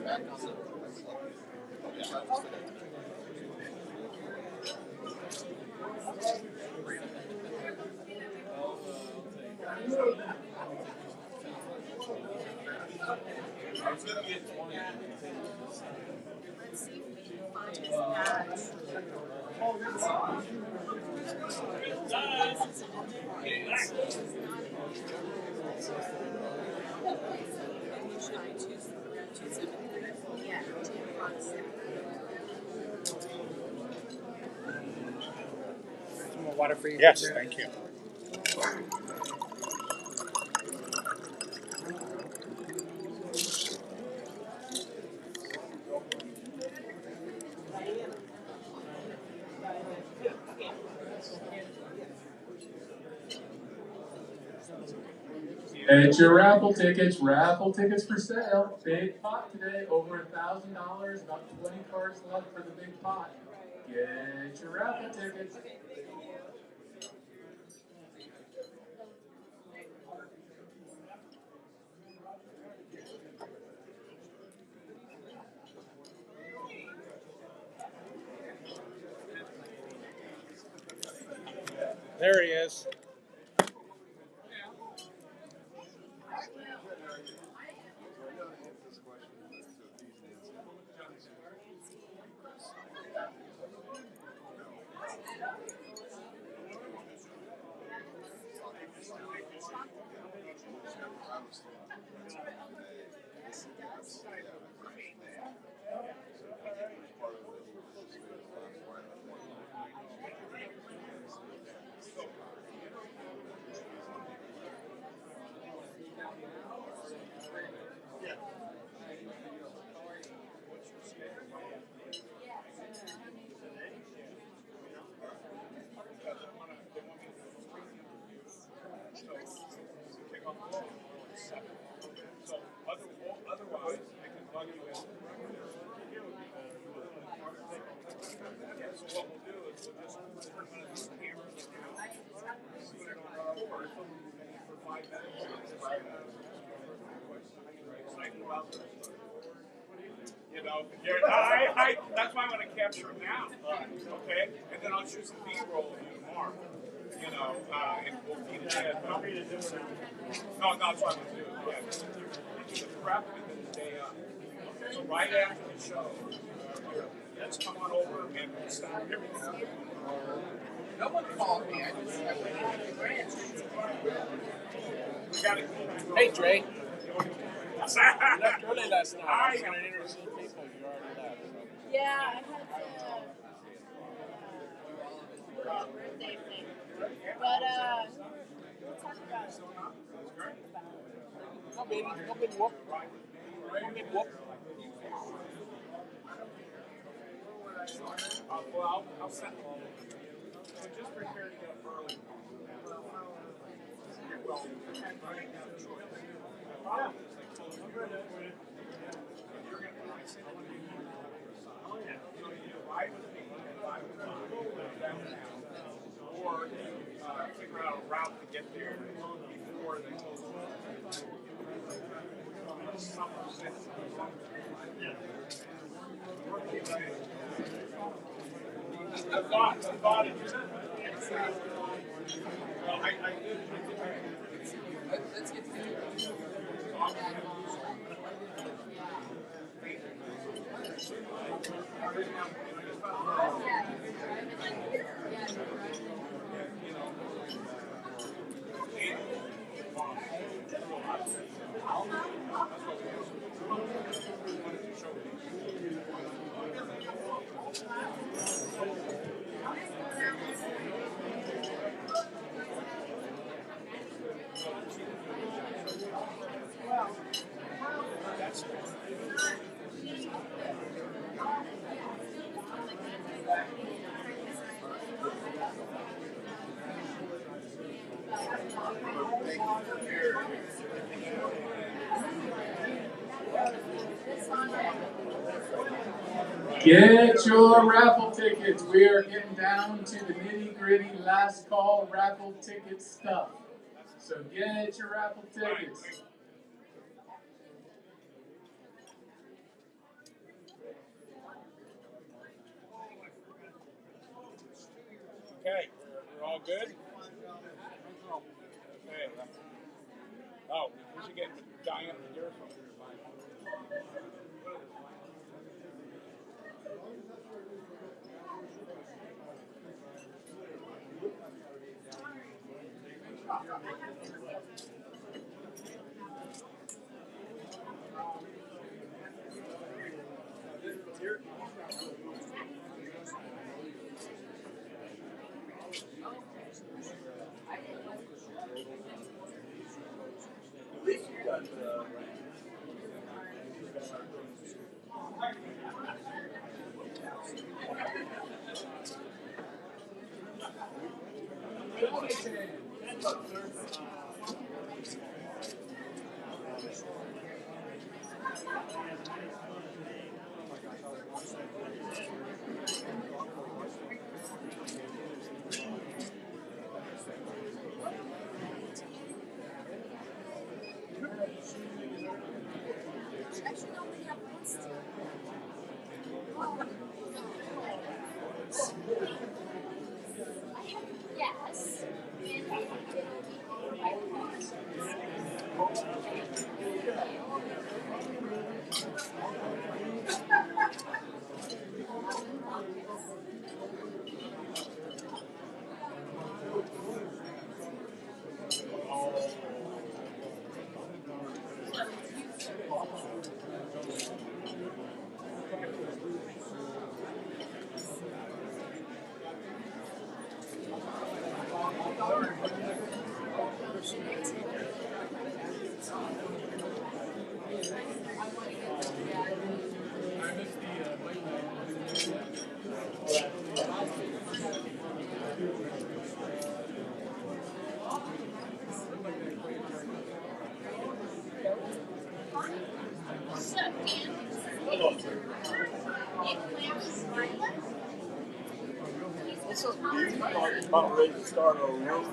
Let's see if we can find that. Yeah, some more water for you. Yes, thank you. Get your raffle tickets for sale. Big pot today, over $1,000, about 20 cards left for the big pot. Get your raffle tickets. There he is. You know, that's why I want to capture him now. Okay? And then I'll shoot some B-roll of you tomorrow. You know, and we'll feed it in. But I'll read it different. No, that's what I'm going to do. Yeah. And do the prep and then the day up. So right after the show, let's come on over and we'll stop everything. No one called me. I went into the branch. We got to Hey, Dre. You left early last night. I was going to introduce people. You already left. Yeah, I had to birthday thing. But we'll talk about it. Go, baby. Go, big whoop. Go, big whoop. Well, I'll send them. So just prepare to get up early. Well, or figure out a route to get there before they close. I thought it. Well, I did. Let's get to it. Get your raffle tickets. We are getting down to the nitty-gritty last call raffle ticket stuff. So get your raffle tickets. All good? Okay. Oh, we should get Diane here. Yes. So, About ready to start a room.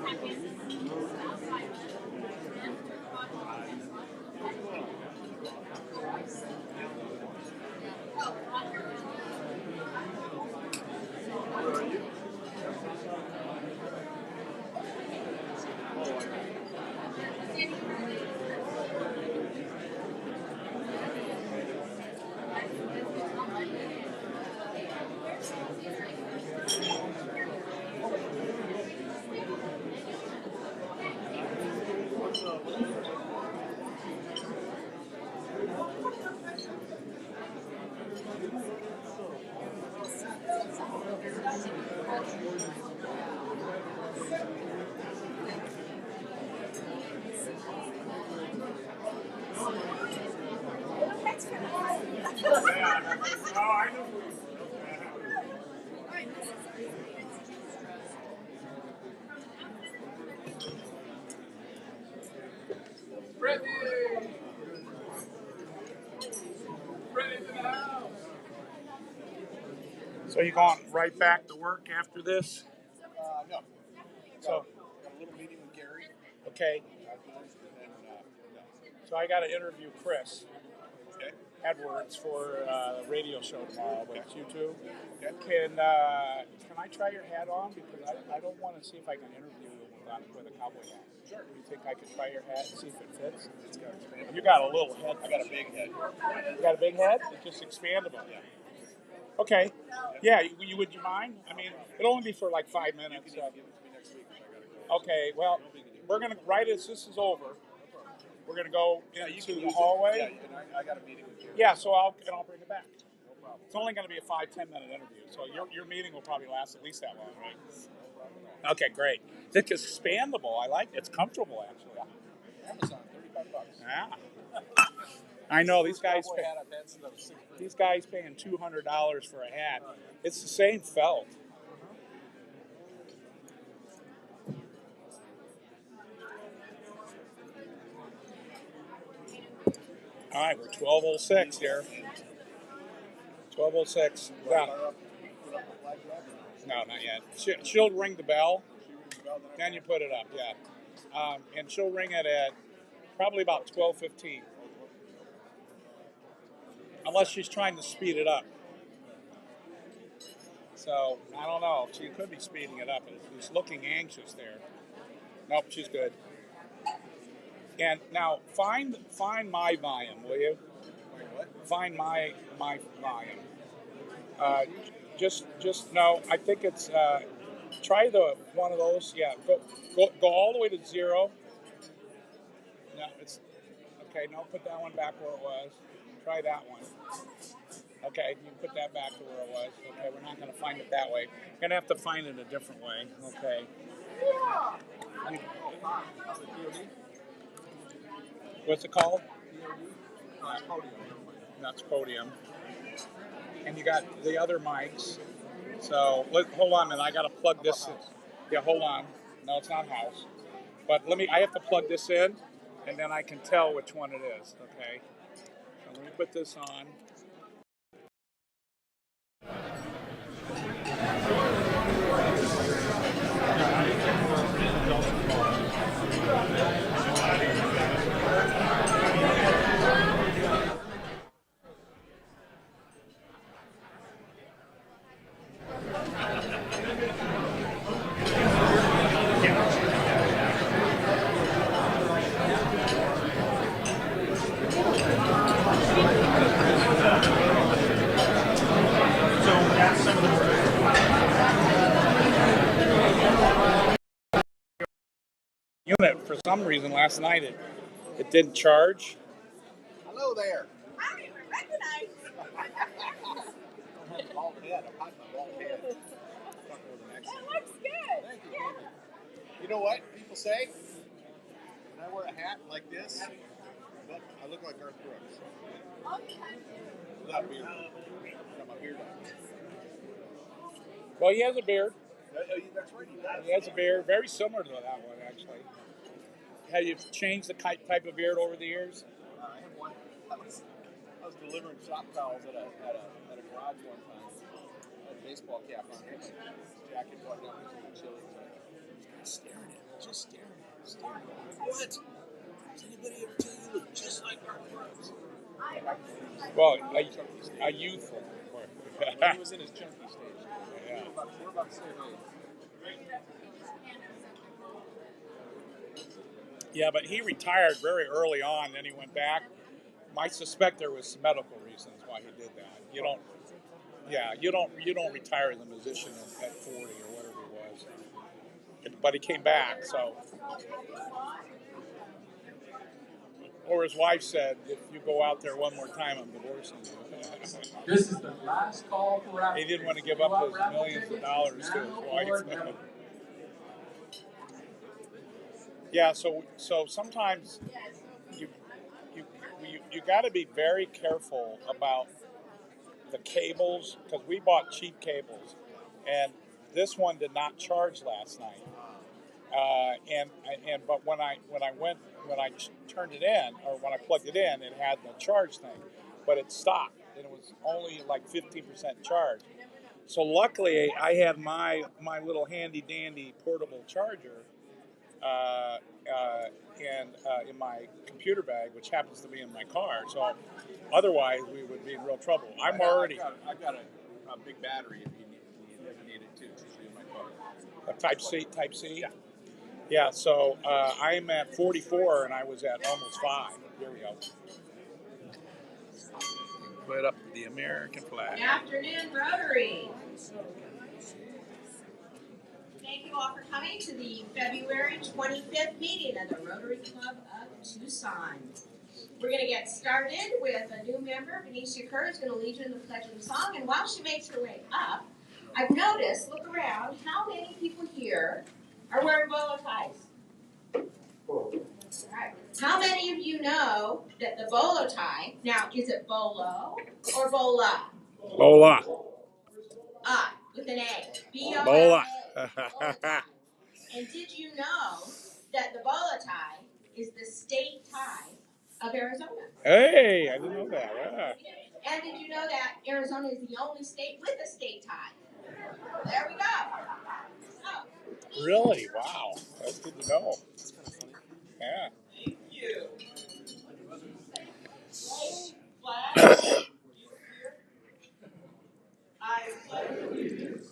Where are you? Oh, I know. Brittany! Brittany's in the house! So you going right back to work after this? No. So, Got a little meeting with Gary. okay. And no. So I got to interview Chris Okay. Edwards for a radio show tomorrow with you two. Okay. Can I try your hat on? Because I don't want to see if I can interview you with a cowboy hat. Sure. You think I could try your hat and see if it fits? It's got expandable. You got a little head. I got a big head. You got a big head? It's just expandable. Yeah. Okay. Yeah, would you mind? I mean, it'll only be for like 5 minutes. Give it to me next week. I gotta go. Okay, well, we're going to, right as this is over, we're going to go Yeah, you into can the use hallway. it. Yeah, and I got a meeting with you. Yeah, so I'll bring it back. No problem. It's only going to be a 5-10 minute interview, so your meeting will probably last at least that long, right? Okay, great. It's expandable. I like it. It's comfortable, actually. Amazon, $35. Yeah. I know these guys. Cowboy hat I've had since I was 6 feet. These guys paying $200 for a hat. It's the same felt. All right, we're 12:06 here. 12:06. Yeah. No, not yet. She'll ring the bell. Then you put it up. Yeah. And she'll ring it at probably about 12:15. Unless she's trying to speed it up. So I don't know. She could be speeding it up. She's looking anxious there. Nope, she's good. And now find my volume, will you? Find my volume. Just no. I think it's try the one of those. Yeah, go all the way to 0. No, it's okay. No, put that one back where it was. Try that one. Okay, you put that back to where it was. Okay, we're not going to find it that way. We're going to have to find it a different way. Okay. What's it called? That's podium. And you got the other mics. So hold on a minute. I got to plug this in. Yeah, hold on. No, it's not house. But I have to plug this in, and then I can tell which one it is. Okay. So let me put this on. Unit for some reason last night it didn't charge. Hello there. I don't even recognize. I have a bald head. I'm hiding my bald head. That looks good. Thank you. Yeah. You know what people say? When I wear a hat like this, I look like Garth Brooks. Without a beard. Got my beard on. Well, he has a beard. That's right. He has a beard very similar to that one, actually. Have you changed the type of beard over the years? I have one. I was delivering shop towels at a garage one time. I had a baseball cap on, jacket buttoned up, chilly. Just staring at me. Just staring at me. What? Does anybody ever tell you look just like Garth Brooks? Well, a youthful. He was in his chunky stage. Yeah. We're about the same age. Yeah, but he retired very early on, then he went back. I suspect there was some medical reasons why he did that. You don't retire as a musician at 40 or whatever he was. But he came back, so. Or his wife said, if you go out there one more time, I'm divorcing you. This is the last call for raffle. He didn't want to give up his millions of dollars to his wife. Yeah, so sometimes you got to be very careful about the cables, because we bought cheap cables, and this one did not charge last night. But when I turned it in, or when I plugged it in, it had the charge thing, but it stopped, and it was only like 15% charge. So luckily, I had my little handy dandy portable charger in my computer bag, which happens to be in my car. So otherwise, we would be in real trouble. I've got a big battery if you ever need it too. It's usually in my car. A Type C. Yeah. Yeah. So I'm at 44, and I was at almost 5. Here we go. Put up the American flag. Good afternoon, Rotary. Thank you all for coming to the February 25th meeting of the Rotary Club of Tucson. We're going to get started with a new member, Benicia Kerr, is going to lead you in the pledge of the song. And while she makes her way up, I've noticed, look around, how many people here are wearing bolo ties? All right. How many of you know that the bolo tie, now is it bolo or bola? Bola. With an A. B-O-L-A. Bola. And did you know that the bolo tie is the state tie of Arizona? Hey, I didn't know that. Yeah. And did you know that Arizona is the only state with a state tie? There we go. So, Really? Wow. That's good to know. Yeah. thank you. Flag. I pledge allegiance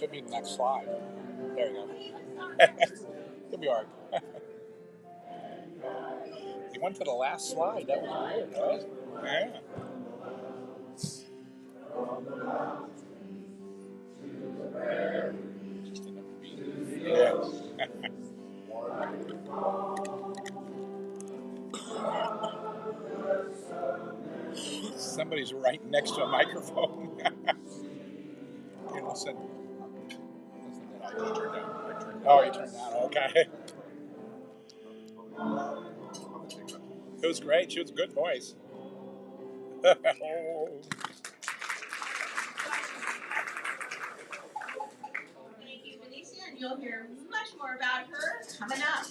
Should be the next slide. There you go. It'll be hard. You went to the last slide. That was weird, right? Yeah. Just enough to be. Yeah. Somebody's right next to a microphone. Hey, listen. I just turned down. Oh, you turned down. Okay. It was great. She was a good voice. Thank you, Benicia, and you'll hear much more about her coming up.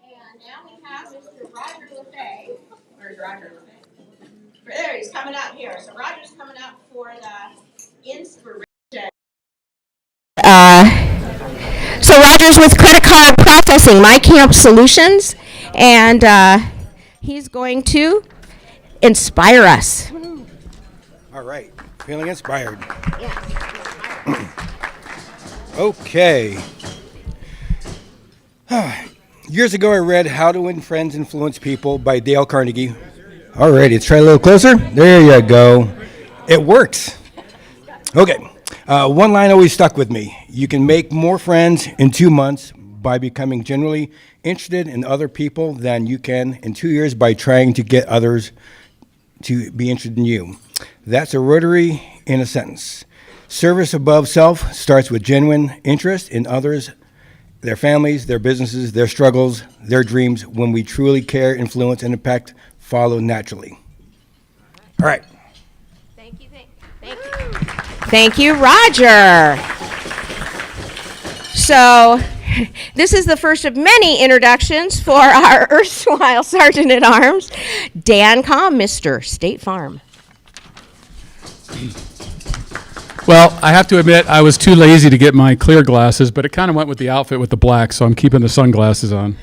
And now we have Mr. Roger LaFay. Where's Roger LaFay? There, he's coming up here. So Roger's coming up for the inspiration. So Roger's with Credit Card Processing, My Camp Solutions, and he's going to inspire us. All right, feeling inspired. Okay. Years ago, I read How to Win Friends, Influence People by Dale Carnegie. All right, let's try a little closer. There you go. It works. Okay. One line always stuck with me. You can make more friends in 2 months by becoming genuinely interested in other people than you can in 2 years by trying to get others to be interested in you. That's a Rotary in a sentence. Service above self starts with genuine interest in others, their families, their businesses, their struggles, their dreams. When we truly care, influence, and impact follow naturally. All right. Thank you. Thank you, Roger. So, this is the first of many introductions for our erstwhile Sergeant at Arms, Dan Comm, Mr. State Farm. Well, I have to admit, I was too lazy to get my clear glasses, but it kind of went with the outfit with the black, so I'm keeping the sunglasses on.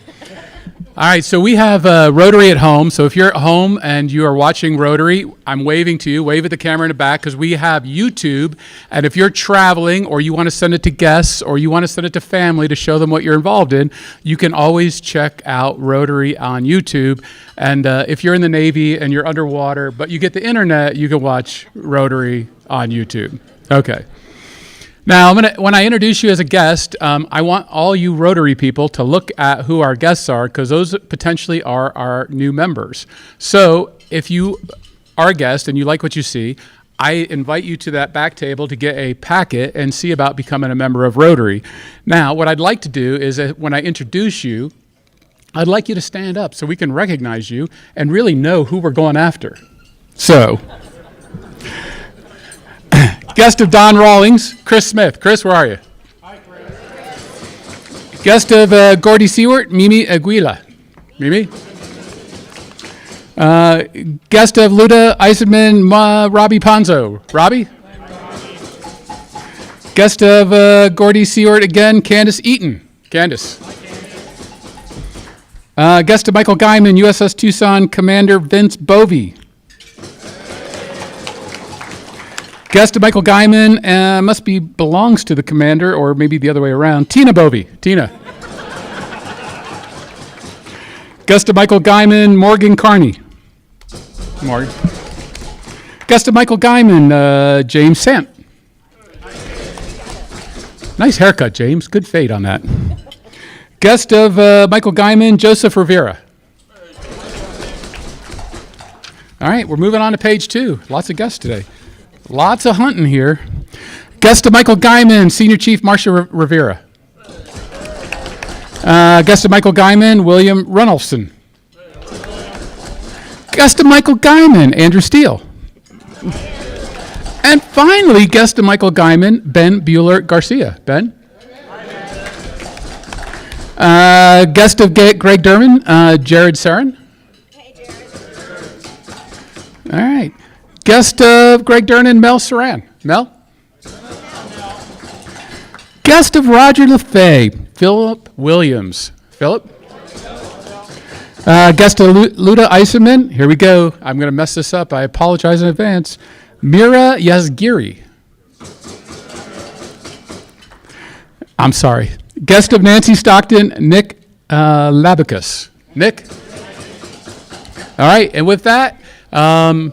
All right, so we have Rotary at home. So if you're at home and you are watching Rotary, I'm waving to you. Wave at the camera in the back because we have YouTube. And if you're traveling or you want to send it to guests or you want to send it to family to show them what you're involved in, you can always check out Rotary on YouTube. And if you're in the Navy and you're underwater, but you get the internet, you can watch Rotary on YouTube. Okay. Now, when I introduce you as a guest, I want all you Rotary people to look at who our guests are because those potentially are our new members. So if you are a guest and you like what you see, I invite you to that back table to get a packet and see about becoming a member of Rotary. Now, what I'd like to do is when I introduce you, I'd like you to stand up so we can recognize you and really know who we're going after. So... Guest of Don Rawlings, Chris Smith. Chris, where are you? Hi, Chris. Guest of Gordy Seward, Mimi Aguila. Mimi? Guest of Luda Eisenman, Robbie Ponzo. Robbie? Guest of Gordy Seward again, Candace Eaton. Candace. Guest of Michael Guyman, USS Tucson, Commander Vince Bovey. Guest of Michael Guyman belongs to the commander, or maybe the other way around. Tina Bovey. Tina. Guest of Michael Guyman, Morgan Carney. Morgan. Guest of Michael Guyman, James Sant. Nice haircut, James. Good fade on that. Guest of Michael Guyman, Joseph Rivera. All right, we're moving on to page 2. Lots of guests today. Lots of hunting here. Guest of Michael Guyman, Senior Chief Marcia Rivera. Guest of Michael Guyman, William Runnelson. Guest of Michael Guyman, Andrew Steele. And finally, guest of Michael Guyman, Ben Bueller Garcia. Ben? Guest of Greg Durman, Jared Sarin. Hey, Jared. All right. Guest of Greg Durnan, Mel Saran. Mel? Guest of Roger LaFay, Philip Williams. Philip? Guest of Luda Eisenman. Here we go. I'm going to mess this up. I apologize in advance. Mira Yazgiri. I'm sorry. Guest of Nancy Stockton, Nick Labicus. Nick? All right, and with that, huh?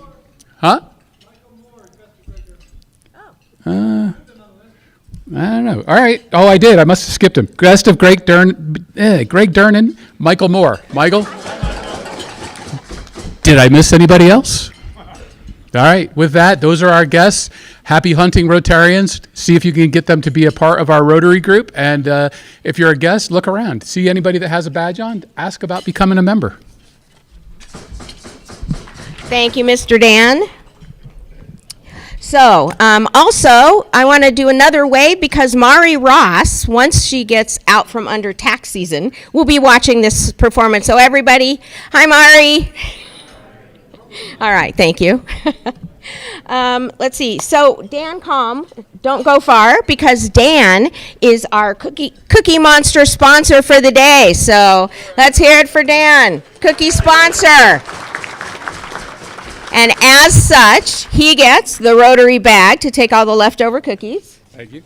I don't know. All right. Oh, I did. I must have skipped him. Guest of Greg Durnan, Michael Moore. Michael? Did I miss anybody else? All right. With that, those are our guests. Happy hunting, Rotarians. See if you can get them to be a part of our Rotary group. And if you're a guest, look around. See anybody that has a badge on, ask about becoming a member. Thank you, Mr. Dan. So, also, I want to do another wave because Mari Ross, once she gets out from under tax season, will be watching this performance. So, everybody, hi, Mari. All right, thank you. Let's see. So, Dan Calm, don't go far because Dan is our Cookie Monster sponsor for the day. So, let's hear it for Dan, Cookie sponsor. And as such, he gets the Rotary bag to take all the leftover cookies. Thank you.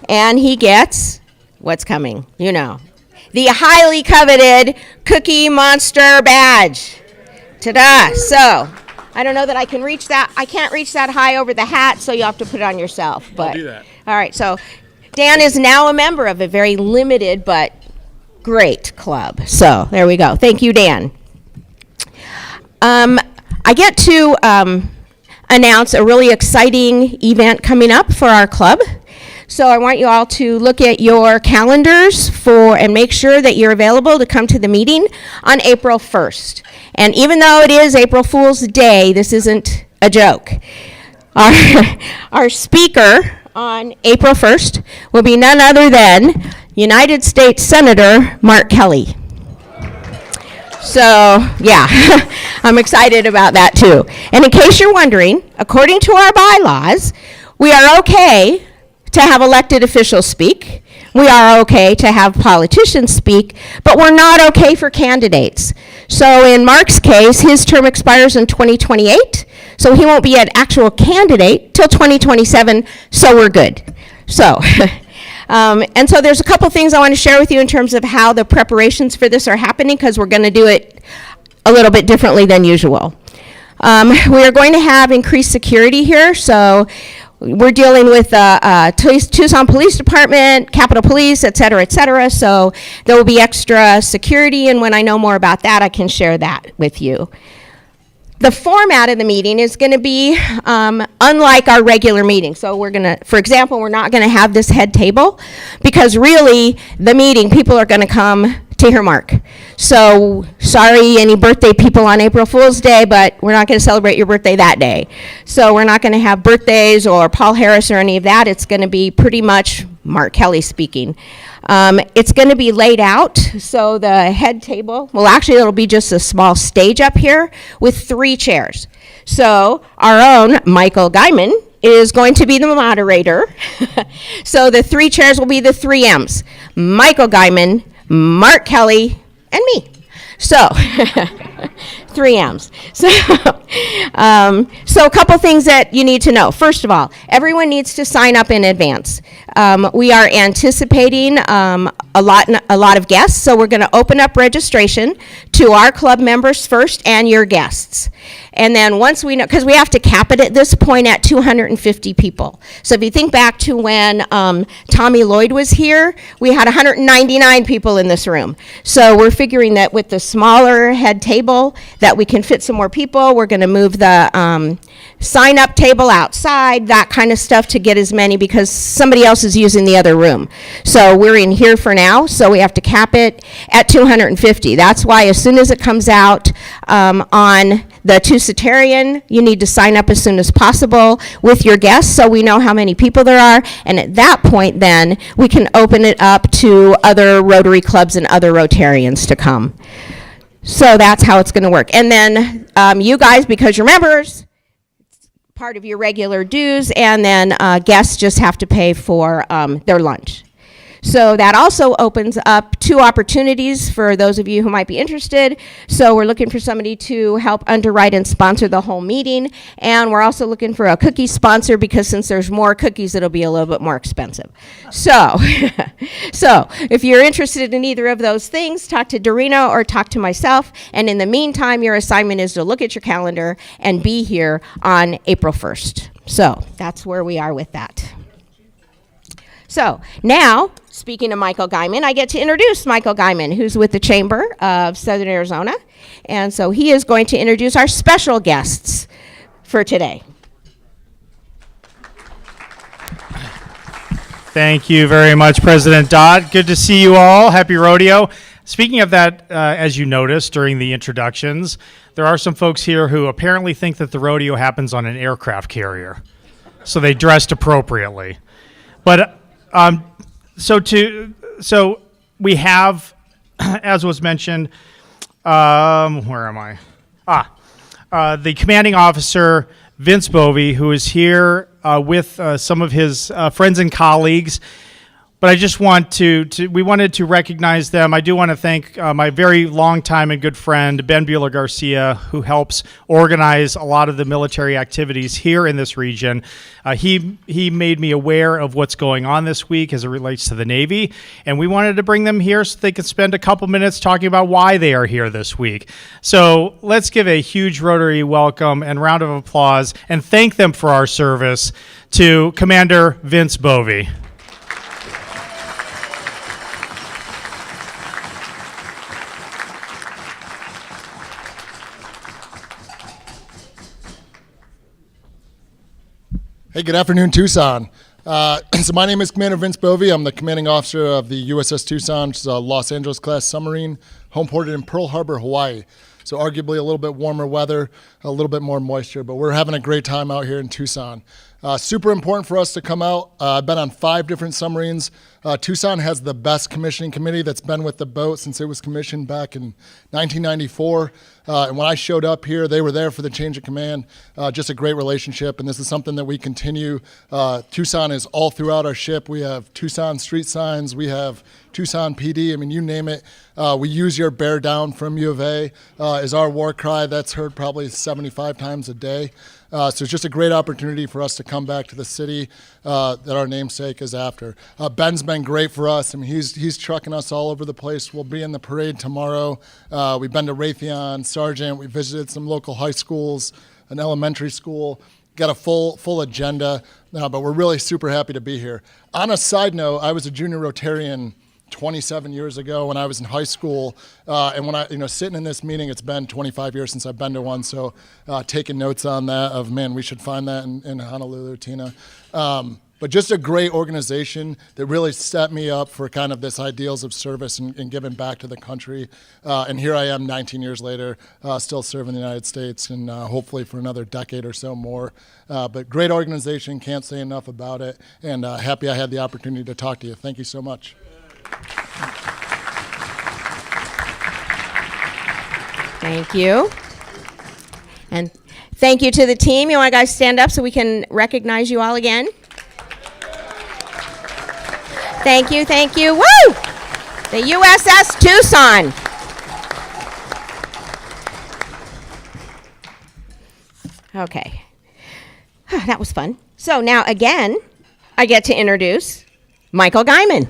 And he gets what's coming, you know, the highly coveted Cookie Monster badge. Ta-da. So, I don't know that I can reach that. I can't reach that high over the hat, so you'll have to put it on yourself. But, I'll do that. All right, so Dan is now a member of a very limited but great club. So, there we go. Thank you, Dan. I get to announce a really exciting event coming up for our club. So I want you all to look at your calendars and make sure that you're available to come to the meeting on April 1st. And even though it is April Fool's Day, this isn't a joke. Our speaker on April 1st will be none other than United States Senator Mark Kelly. So, yeah, I'm excited about that too. And in case you're wondering, according to our bylaws, we are okay to have elected officials speak. We are okay to have politicians speak, but we're not okay for candidates. So in Mark's case, his term expires in 2028, so he won't be an actual candidate till 2027, so we're good. So, and so there's a couple things I want to share with you in terms of how the preparations for this are happening, because we're going to do it a little bit differently than usual. We are going to have increased security here, so we're dealing with Tucson Police Department, Capitol Police, et cetera, so there will be extra security, and when I know more about that, I can share that with you. The format of the meeting is going to be unlike our regular meeting. So we're going to, for example, we're not going to have this head table because really the meeting, people are going to come to hear Mark. So sorry, any birthday people on April Fool's Day, but we're not going to celebrate your birthday that day. So we're not going to have birthdays or Paul Harris or any of that. It's going to be pretty much Mark Kelly speaking. It's going to be laid out, so the head table, well, actually it'll be just a small stage up here with 3 chairs. So our own Michael Guyman is going to be the moderator. So the 3 chairs will be the 3 M's: Michael Guyman, Mark Kelly, and me. So 3 M's. So, so a couple things that you need to know. First of all, everyone needs to sign up in advance. We are anticipating a lot of guests, so we're going to open up registration to our club members first and your guests. And then once we know, because we have to cap it at this point at 250 people. So if you think back to when Tommy Lloyd was here, we had 199 people in this room. So we're figuring that with the smaller head table that we can fit some more people. We're going to move the sign-up table outside, that kind of stuff, to get as many, because somebody else is using the other room. So we're in here for now, so we have to cap it at 250. That's why as soon as it comes out on the Tucson, you need to sign up as soon as possible with your guests so we know how many people there are. And at that point, then, we can open it up to other Rotary clubs and other Rotarians to come. So that's how it's going to work. And then you guys, because you're members, it's part of your regular dues, and then guests just have to pay for their lunch. So that also opens up 2 opportunities for those of you who might be interested. So we're looking for somebody to help underwrite and sponsor the whole meeting. And we're also looking for a cookie sponsor because since there's more cookies, it'll be a little bit more expensive. So, so if you're interested in either of those things, talk to Dorina or talk to myself. And in the meantime, your assignment is to look at your calendar and be here on April 1st. So that's where we are with that. So now, speaking of Michael Guyman, I get to introduce Michael Guyman, who's with the Chamber of Southern Arizona. And so he is going to introduce our special guests for today. Thank you very much, President Dodd. Good to see you all. Happy rodeo. Speaking of that, as you noticed during the introductions, there are some folks here who apparently think that the rodeo happens on an aircraft carrier. So they dressed appropriately. But so we have, as was mentioned, where am I? The commanding officer, Vince Bovey, who is here with some of his friends and colleagues. But I just want we wanted to recognize them. I do want to thank my very long time and good friend, Ben Bueller Garcia, who helps organize a lot of the military activities here in this region. He made me aware of what's going on this week as it relates to the Navy, and we wanted to bring them here so they could spend a couple minutes talking about why they are here this week. So let's give a huge Rotary welcome and round of applause and thank them for our service to Commander Vince Bovey. Hey, good afternoon, Tucson. So my name is Commander Vince Bovey. I'm the commanding officer of the USS Tucson, which is a Los Angeles-class submarine, homeported in Pearl Harbor, Hawaii. So arguably a little bit warmer weather, a little bit more moisture, but we're having a great time out here in Tucson. Super important for us to come out. I've been on 5 different submarines. Tucson has the best commissioning committee that's been with the boat since it was commissioned back in 1994. And when I showed up here, they were there for the change of command. Just a great relationship, and this is something that we continue. Tucson is all throughout our ship. We have Tucson street signs. We have Tucson PD. I mean, you name it. We use your bear down from U of A is our war cry. That's heard probably 75 times a day. So it's just a great opportunity for us to come back to the city that our namesake is after. Ben's been great for us. I mean, he's trucking us all over the place. We'll be in the parade tomorrow. We've been to Raytheon, Sargent. We visited some local high schools, an elementary school. Got a full agenda, but we're really super happy to be here. On a side note, I was a junior Rotarian 27 years ago when I was in high school, and when I, sitting in this meeting, it's been 25 years since I've been to one, so taking notes on that of, man, we should find that in Honolulu, Tina. But just a great organization that really set me up for kind of this ideals of service and giving back to the country. And here I am 19 years later, still serving the United States and hopefully for another decade or so more. But great organization, can't say enough about it, and happy I had the opportunity to talk to you. Thank you so much. Thank you. And thank you to the team. You want to guys stand up so we can recognize you all again? Thank you, thank you. Woo! The USS Tucson. Okay. That was fun. So now again, I get to introduce Michael Guyman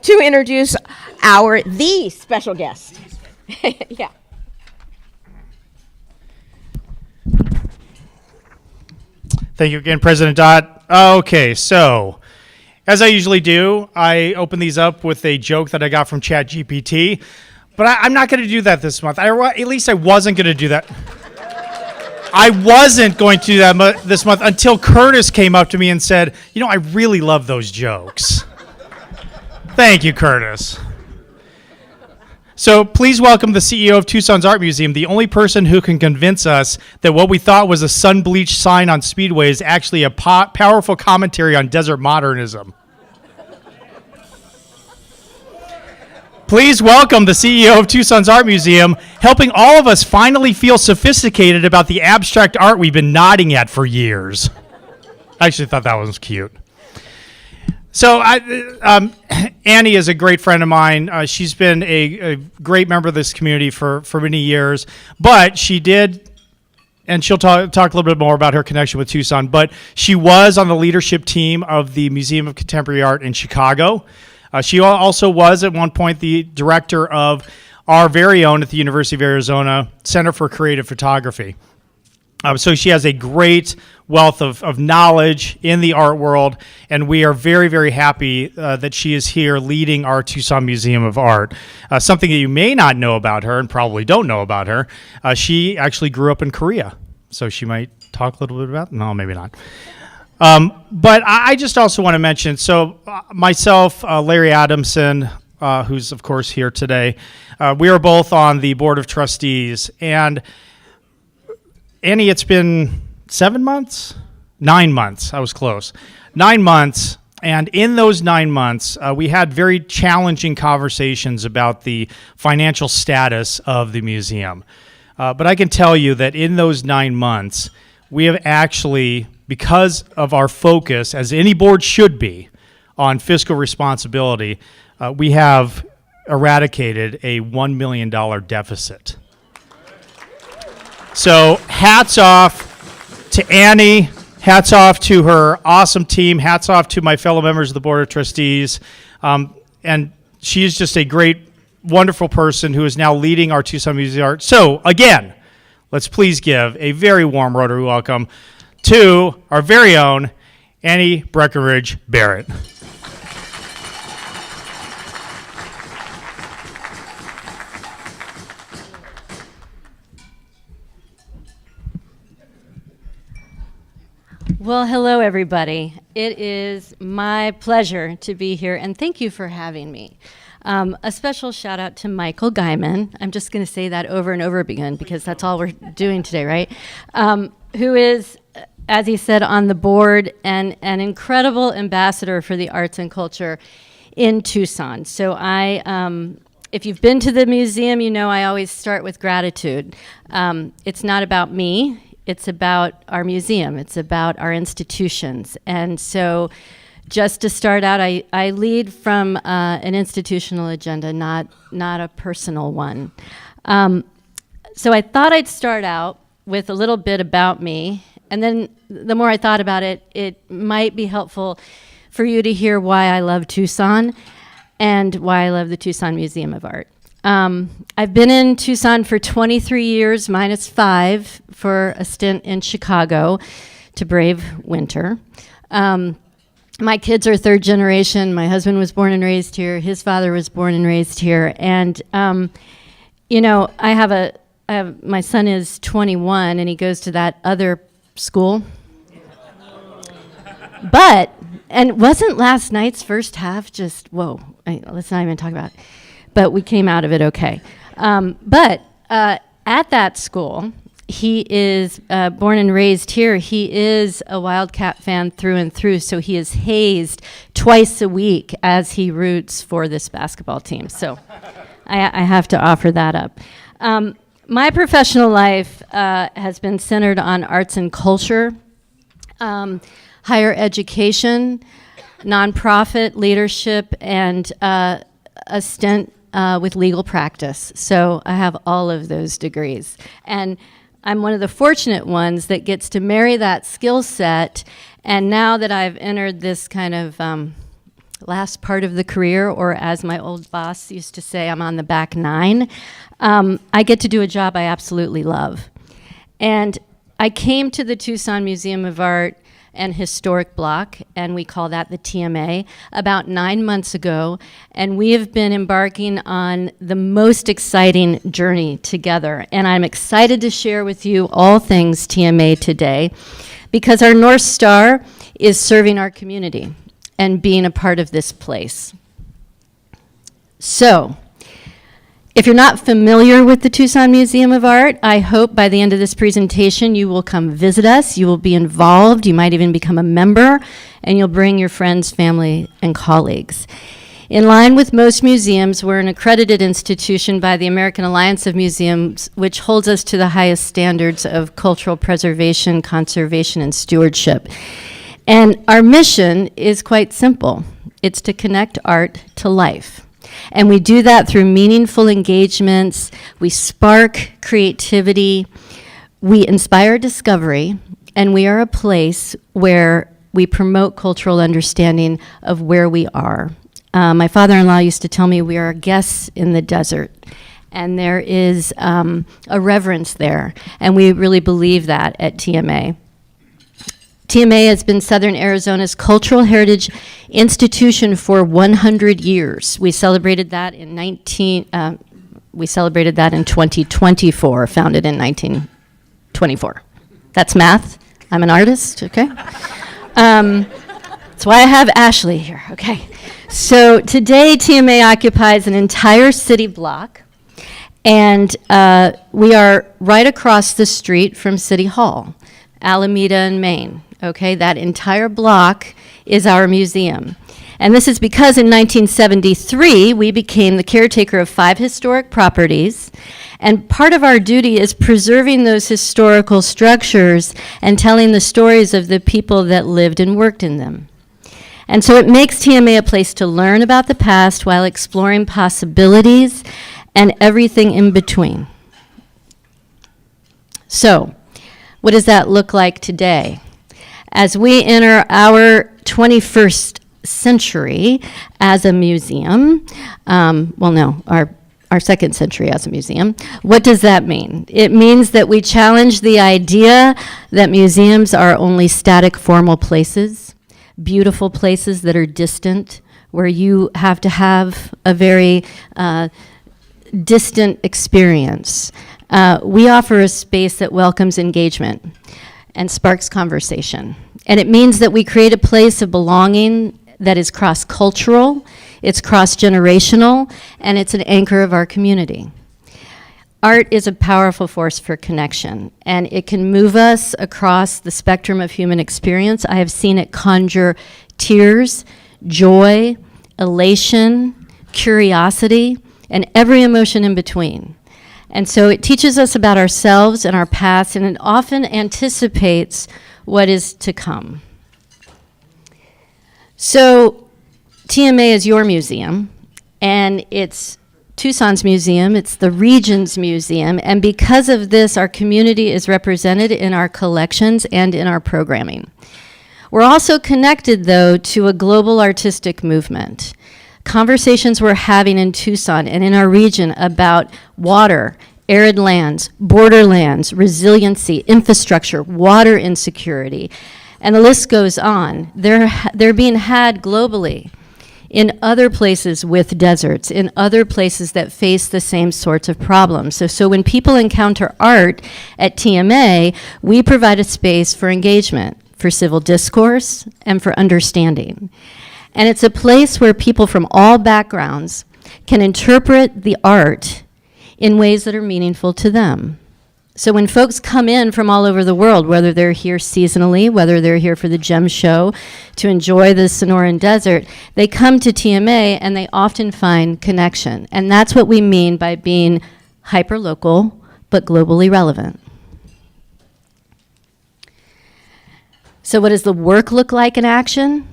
to introduce the special guest. Yeah. Thank you again, President Dodd. Okay, so as I usually do, I open these up with a joke that I got from ChatGPT, but I'm not going to do that this month. At least I wasn't going to do that. I wasn't going to do that this month until Curtis came up to me and said, I really love those jokes. Thank you, Curtis. So please welcome the CEO of Tucson's Art Museum, the only person who can convince us that what we thought was a sun-bleached sign on Speedway is actually a powerful commentary on desert modernism. Please welcome the CEO of Tucson's Art Museum, helping all of us finally feel sophisticated about the abstract art we've been nodding at for years. I actually thought that was cute. So Annie is a great friend of mine. She's been a great member of this community for many years, but she did, and she'll talk a little bit more about her connection with Tucson, but she was on the leadership team of the Museum of Contemporary Art in Chicago. She also was at one point the director of our very own at the University of Arizona Center for Creative Photography. So she has a great wealth of knowledge in the art world, and we are very, very happy that she is here leading our Tucson Museum of Art. Something that you may not know about her, and probably don't know about her, she actually grew up in Korea. So she might talk a little bit about, no, maybe not. But I just also want to mention, so myself, Larry Adamson, who's of course here today, we are both on the Board of Trustees, and Annie, it's been 7 months? 9 months. I was close. 9 months. And in those 9 months, we had very challenging conversations about the financial status of the museum. But I can tell you that in those 9 months, we have actually, because of our focus, as any board should be, on fiscal responsibility, we have eradicated a $1 million deficit. So hats off to Annie, hats off to her awesome team, hats off to my fellow members of the Board of Trustees. And she is just a great, wonderful person who is now leading our Tucson Museum of Art. So again, let's please give a very warm Rotary welcome to our very own Annie Breckenridge Barrett. Well, hello, everybody. It is my pleasure to be here, and thank you for having me. A special shout out to Michael Guyman. I'm just going to say that over and over again because that's all we're doing today, right? Who is, as he said, on the board and an incredible ambassador for the arts and culture in Tucson. So if you've been to the museum, you know I always start with gratitude. It's not about me. It's about our museum. It's about our institutions. And so just to start out, I lead from an institutional agenda, not a personal one. So I thought I'd start out with a little bit about me. And then the more I thought about it, it might be helpful for you to hear why I love Tucson and why I love the Tucson Museum of Art. I've been in Tucson for 23 years, minus 5 for a stint in Chicago to brave winter. My kids are third generation. My husband was born and raised here. His father was born and raised here. And, you know, my son is 21 and he goes to that other school. And wasn't last night's first half just, whoa, let's not even talk about it. But we came out of it okay. But at that school, he is born and raised here. He is a Wildcat fan through and through, so he is hazed twice a week as he roots for this basketball team. So I have to offer that up. My professional life has been centered on arts and culture, higher education, nonprofit leadership, and a stint with legal practice. So I have all of those degrees. And I'm one of the fortunate ones that gets to marry that skill set. And now that I've entered this kind of last part of the career, or as my old boss used to say, I'm on the back nine, I get to do a job I absolutely love. And I came to the Tucson Museum of Art and Historic Block, and we call that the TMA, about 9 months ago, and we have been embarking on the most exciting journey together. And I'm excited to share with you all things TMA today, because our North Star is serving our community and being a part of this place. So, if you're not familiar with the Tucson Museum of Art, I hope by the end of this presentation you will come visit us, you will be involved, you might even become a member, and you'll bring your friends, family, and colleagues. In line with most museums, we're an accredited institution by the American Alliance of Museums, which holds us to the highest standards of cultural preservation, conservation, and stewardship. And our mission is quite simple: It's to connect art to life. And we do that through meaningful engagements. We spark creativity. We inspire discovery. And we are a place where we promote cultural understanding of where we are. My father-in-law used to tell me we are guests in the desert. And there is a reverence there. And we really believe that at TMA. TMA has been Southern Arizona's cultural heritage institution for 100 years. We celebrated that in 2024, founded in 1924. That's math. I'm an artist, okay? That's why I have Ashley here, okay? So today, TMA occupies an entire city block, and we are right across the street from City Hall, Alameda and Main, okay? That entire block is our museum. And this is because in 1973, we became the caretaker of 5 historic properties, and part of our duty is preserving those historical structures and telling the stories of the people that lived and worked in them. And so it makes TMA a place to learn about the past while exploring possibilities and everything in between. So, what does that look like today? As we enter our 21st century as a museum, our second century as a museum, what does that mean? It means that we challenge the idea that museums are only static formal places, beautiful places that are distant, where you have to have a very distant experience. We offer a space that welcomes engagement and sparks conversation. And it means that we create a place of belonging that is cross-cultural, it's cross-generational, and it's an anchor of our community. Art is a powerful force for connection, and it can move us across the spectrum of human experience. I have seen it conjure tears, joy, elation, curiosity, and every emotion in between. And so it teaches us about ourselves and our past, and it often anticipates what is to come. So TMA is your museum, and it's Tucson's museum, it's the region's museum, and because of this, our community is represented in our collections and in our programming. We're also connected, though, to a global artistic movement. Conversations we're having in Tucson and in our region about water, arid lands, borderlands, resiliency, infrastructure, water insecurity, and the list goes on. They're being had globally in other places with deserts, in other places that face the same sorts of problems. So when people encounter art at TMA, we provide a space for engagement, for civil discourse, and for understanding. And it's a place where people from all backgrounds can interpret the art in ways that are meaningful to them. So when folks come in from all over the world, whether they're here seasonally, whether they're here for the GEM show, to enjoy the Sonoran Desert, they come to TMA and they often find connection. And that's what we mean by being hyper-local, but globally relevant. So what does the work look like in action?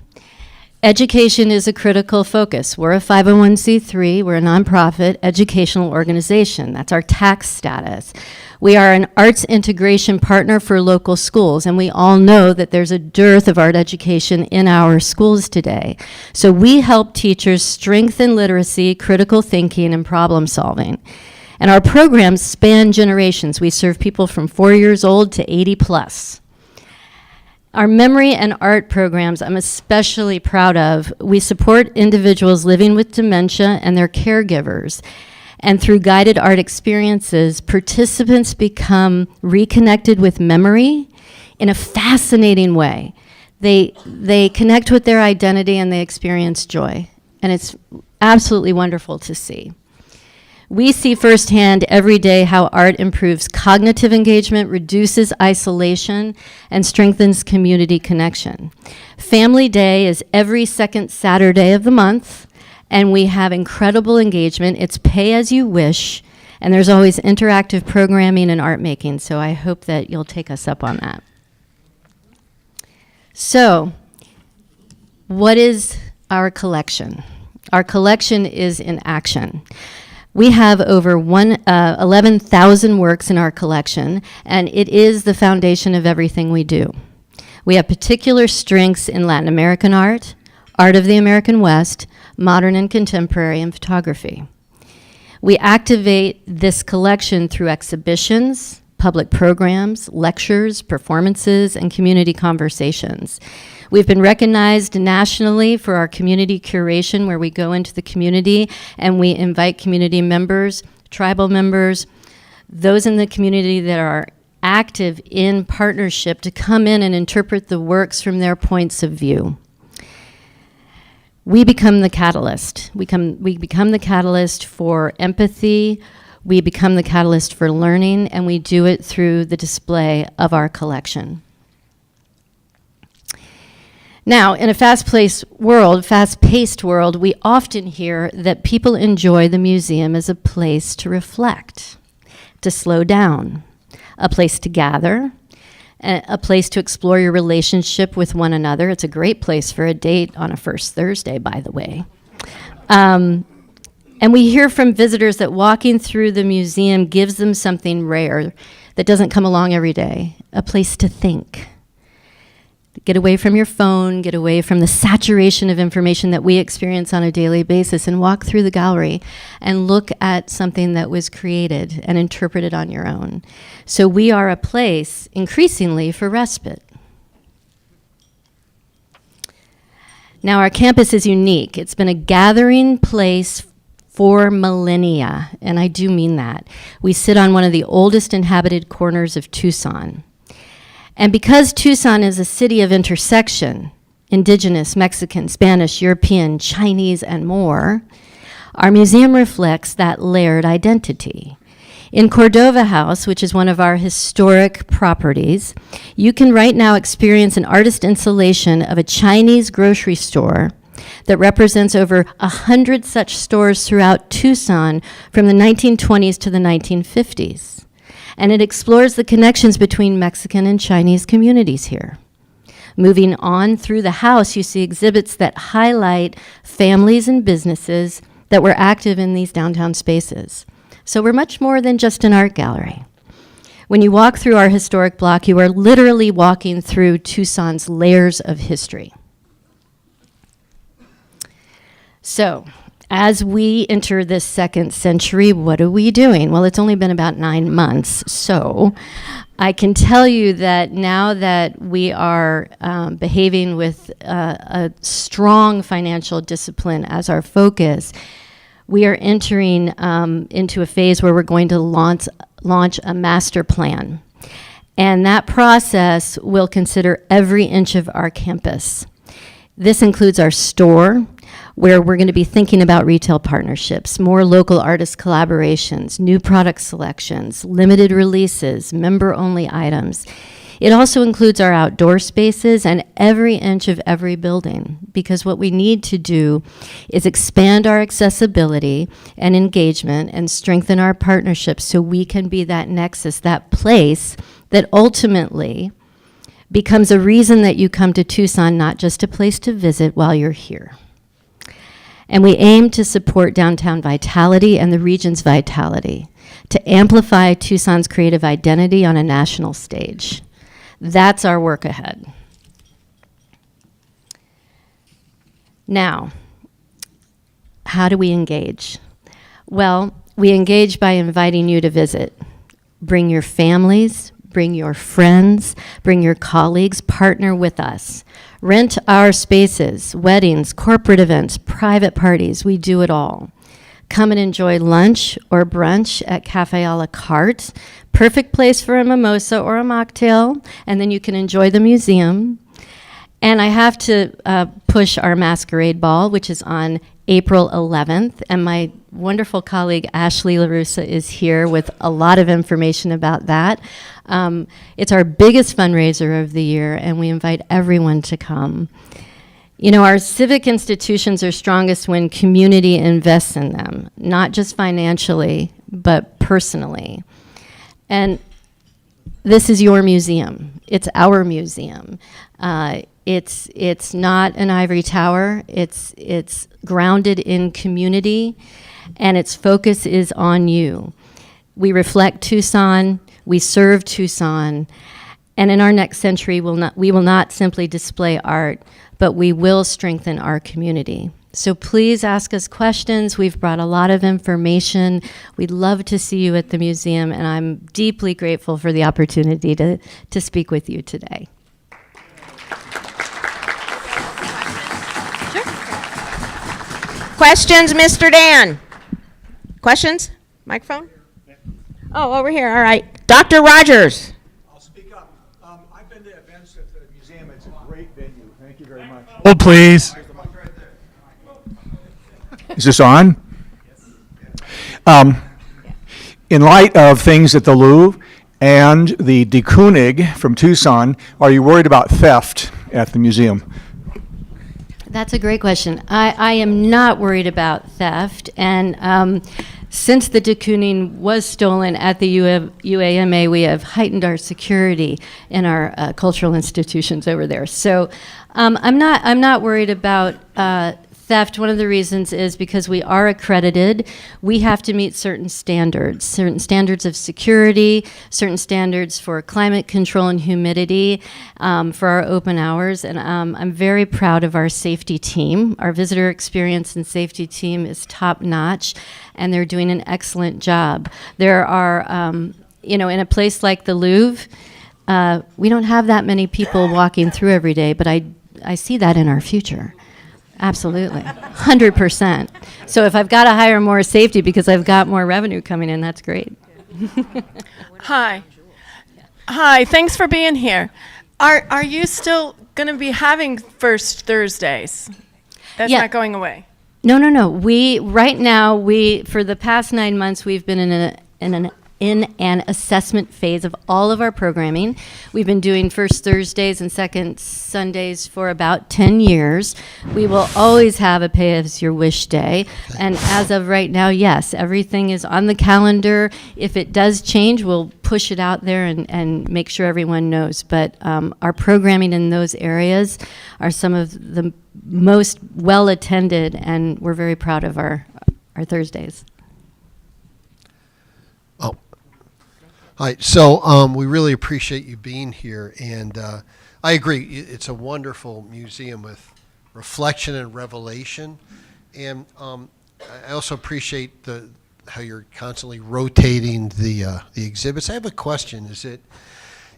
Education is a critical focus. We're a 501c3, we're a nonprofit educational organization. That's our tax status. We are an arts integration partner for local schools, and we all know that there's a dearth of art education in our schools today. So we help teachers strengthen literacy, critical thinking, and problem solving. And our programs span generations. We serve people from 4 years old to 80 plus. Our memory and art programs I'm especially proud of. We support individuals living with dementia and their caregivers. And through guided art experiences, participants become reconnected with memory in a fascinating way. They connect with their identity and they experience joy. And it's absolutely wonderful to see. We see firsthand every day how art improves cognitive engagement, reduces isolation, and strengthens community connection. Family Day is every second Saturday of the month, and we have incredible engagement. It's pay as you wish, and there's always interactive programming and art making, so I hope that you'll take us up on that. So, what is our collection. Our collection is in action. We have over 11,000 works in our collection, and it is the foundation of everything we do. We have particular strengths in Latin American art, art of the American West, modern and contemporary, and photography. We activate this collection through exhibitions, public programs, lectures, performances, and community conversations. We've been recognized nationally for our community curation, where we go into the community and we invite community members, tribal members, those in the community that are active in partnership to come in and interpret the works from their points of view. We become the catalyst. We become the catalyst for empathy. We become the catalyst for learning, and we do it through the display of our collection. Now, in a fast-paced world, we often hear that people enjoy the museum as a place to reflect, to slow down, a place to gather, a place to explore your relationship with one another. It's a great place for a date on a first Thursday, by the way. And we hear from visitors that walking through the museum gives them something rare that doesn't come along every day, a place to think. Get away from your phone, get away from the saturation of information that we experience on a daily basis, and walk through the gallery and look at something that was created and interpreted on your own. So we are a place, increasingly, for respite. Now, our campus is unique. It's been a gathering place for millennia, and I do mean that. We sit on one of the oldest inhabited corners of Tucson. And because Tucson is a city of intersection, Indigenous, Mexican, Spanish, European, Chinese, and more, our museum reflects that layered identity. In Cordova House, which is one of our historic properties, you can right now experience an artist installation of a Chinese grocery store that represents over 100 such stores throughout Tucson from the 1920s to the 1950s. And it explores the connections between Mexican and Chinese communities here. Moving on through the house, you see exhibits that highlight families and businesses that were active in these downtown spaces. So we're much more than just an art gallery. When you walk through our historic block, you are literally walking through Tucson's layers of history. So, as we enter this second century, what are we doing? Well, it's only been about 9 months, so I can tell you that now that we are behaving with a strong financial discipline as our focus, we are entering into a phase where we're going to launch a master plan. And that process will consider every inch of our campus. This includes our store, where we're going to be thinking about retail partnerships, more local artist collaborations, new product selections, limited releases, member-only items. It also includes our outdoor spaces and every inch of every building, because what we need to do is expand our accessibility and engagement and strengthen our partnerships so we can be that nexus, that place that ultimately becomes a reason that you come to Tucson, not just a place to visit while you're here. And we aim to support downtown vitality and the region's vitality, to amplify Tucson's creative identity on a national stage. That's our work ahead. Now, how do we engage? Well, we engage by inviting you to visit. Bring your families, bring your friends, bring your colleagues, partner with us. Rent our spaces, weddings, corporate events, private parties, we do it all. Come and enjoy lunch or brunch at Cafe a la Carte. Perfect place for a mimosa or a mocktail, and then you can enjoy the museum. And I have to push our masquerade ball, which is on April 11th, and my wonderful colleague Ashley LaRussa is here with a lot of information about that. It's our biggest fundraiser of the year, and we invite everyone to come. You know, our civic institutions are strongest when community invests in them, not just financially, but personally. And this is your museum. It's our museum. It's not an ivory tower. It's grounded in community, and its focus is on you. We reflect Tucson. We serve Tucson. And in our next century, we will not simply display art, but we will strengthen our community. So please ask us questions. We've brought a lot of information. We'd love to see you at the museum, and I'm deeply grateful for the opportunity to speak with you today. Questions, Mr. Dan? Questions? Microphone? Oh, over here. All right. Dr. Rogers. I'll speak up. I've been to events at the museum. It's a great venue. Thank you very much. Hold, please. Is this on? In light of things at the Louvre and the De Kooning from Tucson, are you worried about theft at the museum? That's a great question. I am not worried about theft, and since the de Kooning was stolen at the UAMA, we have heightened our security in our cultural institutions over there. So I'm not worried about theft. One of the reasons is because we are accredited. We have to meet certain standards of security, certain standards for climate control and humidity for our open hours. And I'm very proud of our safety team. Our visitor experience and safety team is top notch, and they're doing an excellent job. There are, in a place like the Louvre, we don't have that many people walking through every day, but I see that in our future. Absolutely, 100%. So if I've got to hire more safety because I've got more revenue coming in, that's great. Hi. Hi, thanks for being here. Are you still going to be having First Thursdays? That's not going away? No. Right now, for the past 9 months, we've been in an assessment phase of all of our programming. We've been doing First Thursdays and Second Sundays for about 10 years. We will always have a Pay As You Wish Day. And as of right now, yes, everything is on the calendar. If it does change, we'll push it out there and make sure everyone knows. But our programming in those areas are some of the most well-attended, and we're very proud of our Thursdays. Hi. So we really appreciate you being here, and I agree. It's a wonderful museum with reflection and revelation, and I also appreciate how you're constantly rotating the exhibits. I have a question. Is it,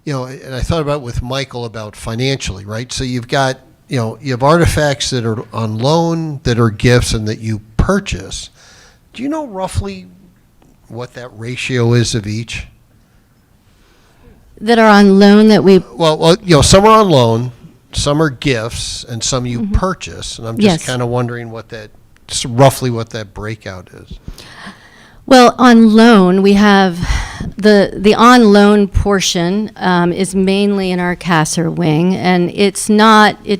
and I thought about with Michael about financially, right? So you've got, you have artifacts that are on loan, that are gifts, and that you purchase. Do you know roughly what that ratio is of each? That are on loan that we... Well, some are on loan, some are gifts, and some you purchase. And I'm just kind of wondering roughly what that breakout is. Well, on loan, we have the on loan portion is mainly in our Kasser wing, and it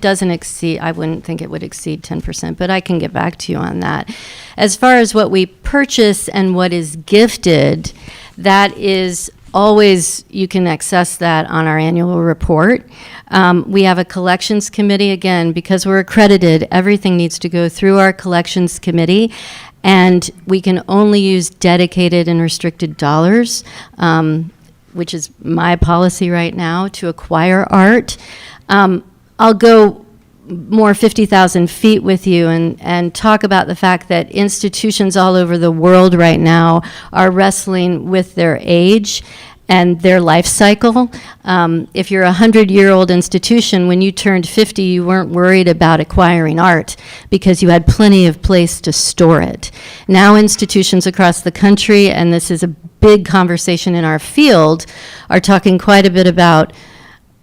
doesn't exceed, I wouldn't think it would exceed 10%, but I can get back to you on that. As far as what we purchase and what is gifted, that is always, you can access that on our annual report. We have a collections committee. Again, because we're accredited, everything needs to go through our collections committee, and we can only use dedicated and restricted dollars, which is my policy right now, to acquire art. I'll go more 50,000 feet with you and talk about the fact that institutions all over the world right now are wrestling with their age and their life cycle. If you're a 100-year-old institution, when you turned 50, you weren't worried about acquiring art because you had plenty of place to store it. Now institutions across the country, and this is a big conversation in our field, are talking quite a bit about,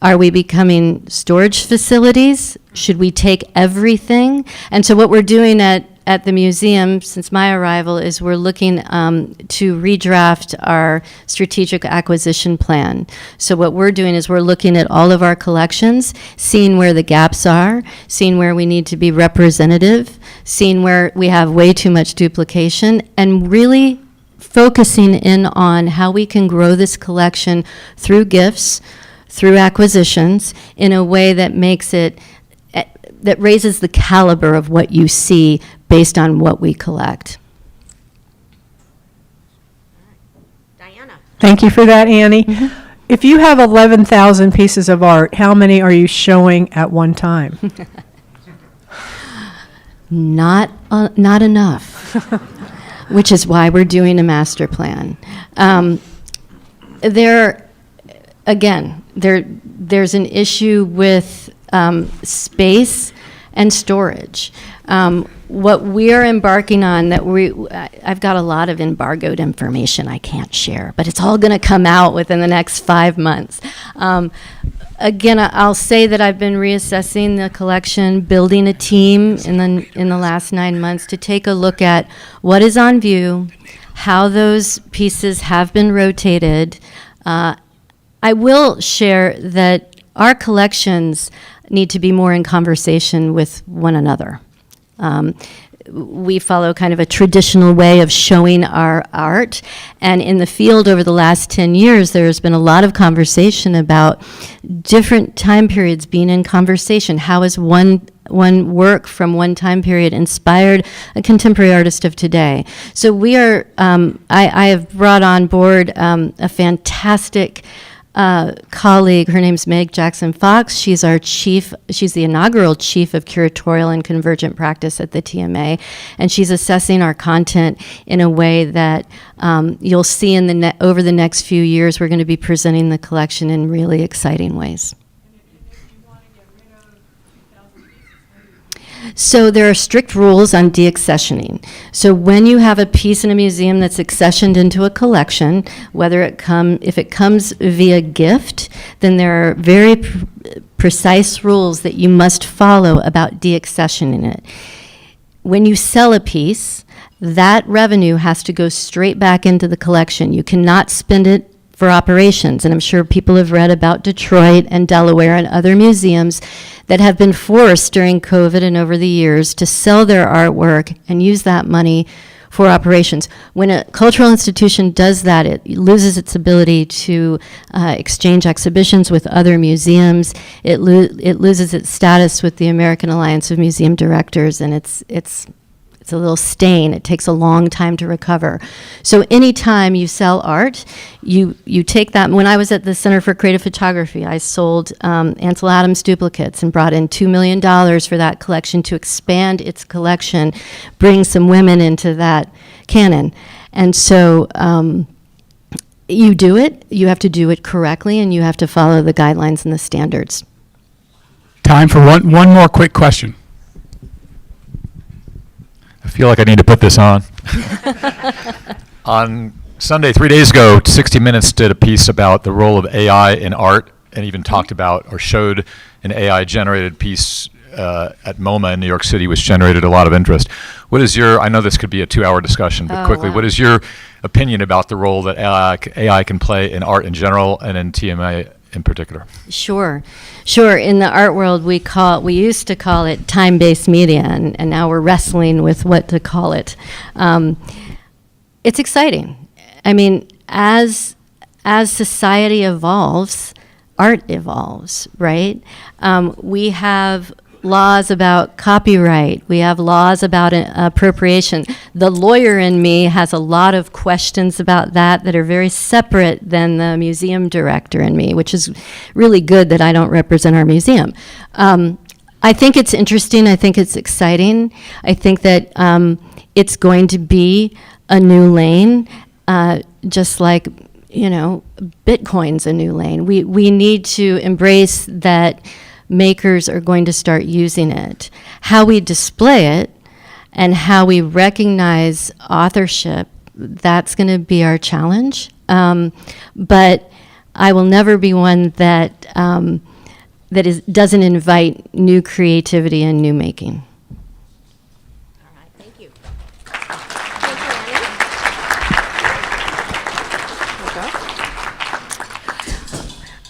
are we becoming storage facilities? Should we take everything? And so what we're doing at the museum since my arrival is we're looking to redraft our strategic acquisition plan. So what we're doing is we're looking at all of our collections, seeing where the gaps are, seeing where we need to be representative, seeing where we have way too much duplication, and really focusing in on how we can grow this collection through gifts, through acquisitions in a way that makes it, that raises the caliber of what you see based on what we collect. Diana. Thank you for that, Annie. If you have 11,000 pieces of art, how many are you showing at one time? Not enough, which is why we're doing a master plan. There's an issue with space and storage. What we're embarking on, I've got a lot of embargoed information I can't share, but it's all going to come out within the next 5 months. Again, I'll say that I've been reassessing the collection, building a team in the last 9 months to take a look at what is on view, how those pieces have been rotated. I will share that our collections need to be more in conversation with one another. We follow kind of a traditional way of showing our art, and in the field over the last 10 years, there's been a lot of conversation about different time periods being in conversation. How is one work from one time period inspired a contemporary artist of today? So we are, I have brought on board a fantastic colleague. Her name's Meg Jackson-Fox. She's the inaugural chief of curatorial and convergent practice at the TMA, and she's assessing our content in a way that you'll see over the next few years. We're going to be presenting the collection in really exciting ways. So there are strict rules on deaccessioning. So when you have a piece in a museum that's accessioned into a collection, if it comes via gift, then there are very precise rules that you must follow about deaccessioning it. When you sell a piece, that revenue has to go straight back into the collection. You cannot spend it for operations, and I'm sure people have read about Detroit and Delaware and other museums that have been forced during COVID and over the years to sell their artwork and use that money for operations. When a cultural institution does that, it loses its ability to exchange exhibitions with other museums. It loses its status with the American Alliance of Museum Directors, and it's a little stain. It takes a long time to recover. So anytime you sell art, you take that. When I was at the Center for Creative Photography, I sold Ansel Adams duplicates and brought in $2 million for that collection to expand its collection, bring some women into that canon. And so you do it, you have to do it correctly, and you have to follow the guidelines and the standards. Time for one more quick question. I feel like I need to put this on. On Sunday, 3 days ago, 60 Minutes did a piece about the role of AI in art, and even talked about or showed an AI-generated piece at MoMA in New York City, which generated a lot of interest. What is I know this could be a 2-hour discussion, but quickly, wow. What is your opinion about the role that AI can play in art in general and in TMA in particular? Sure. In the art world, we used to call it time-based media, and now we're wrestling with what to call it. It's exciting. I mean, as society evolves, art evolves, right? We have laws about copyright. We have laws about appropriation. The lawyer in me has a lot of questions about that are very separate than the museum director in me, which is really good that I don't represent our museum. I think it's interesting. I think it's exciting. I think that it's going to be a new lane, just like, Bitcoin's a new lane. We need to embrace that makers are going to start using it. How we display it and how we recognize authorship, that's going to be our challenge. But I will never be one that doesn't invite new creativity and new making. All right, thank you.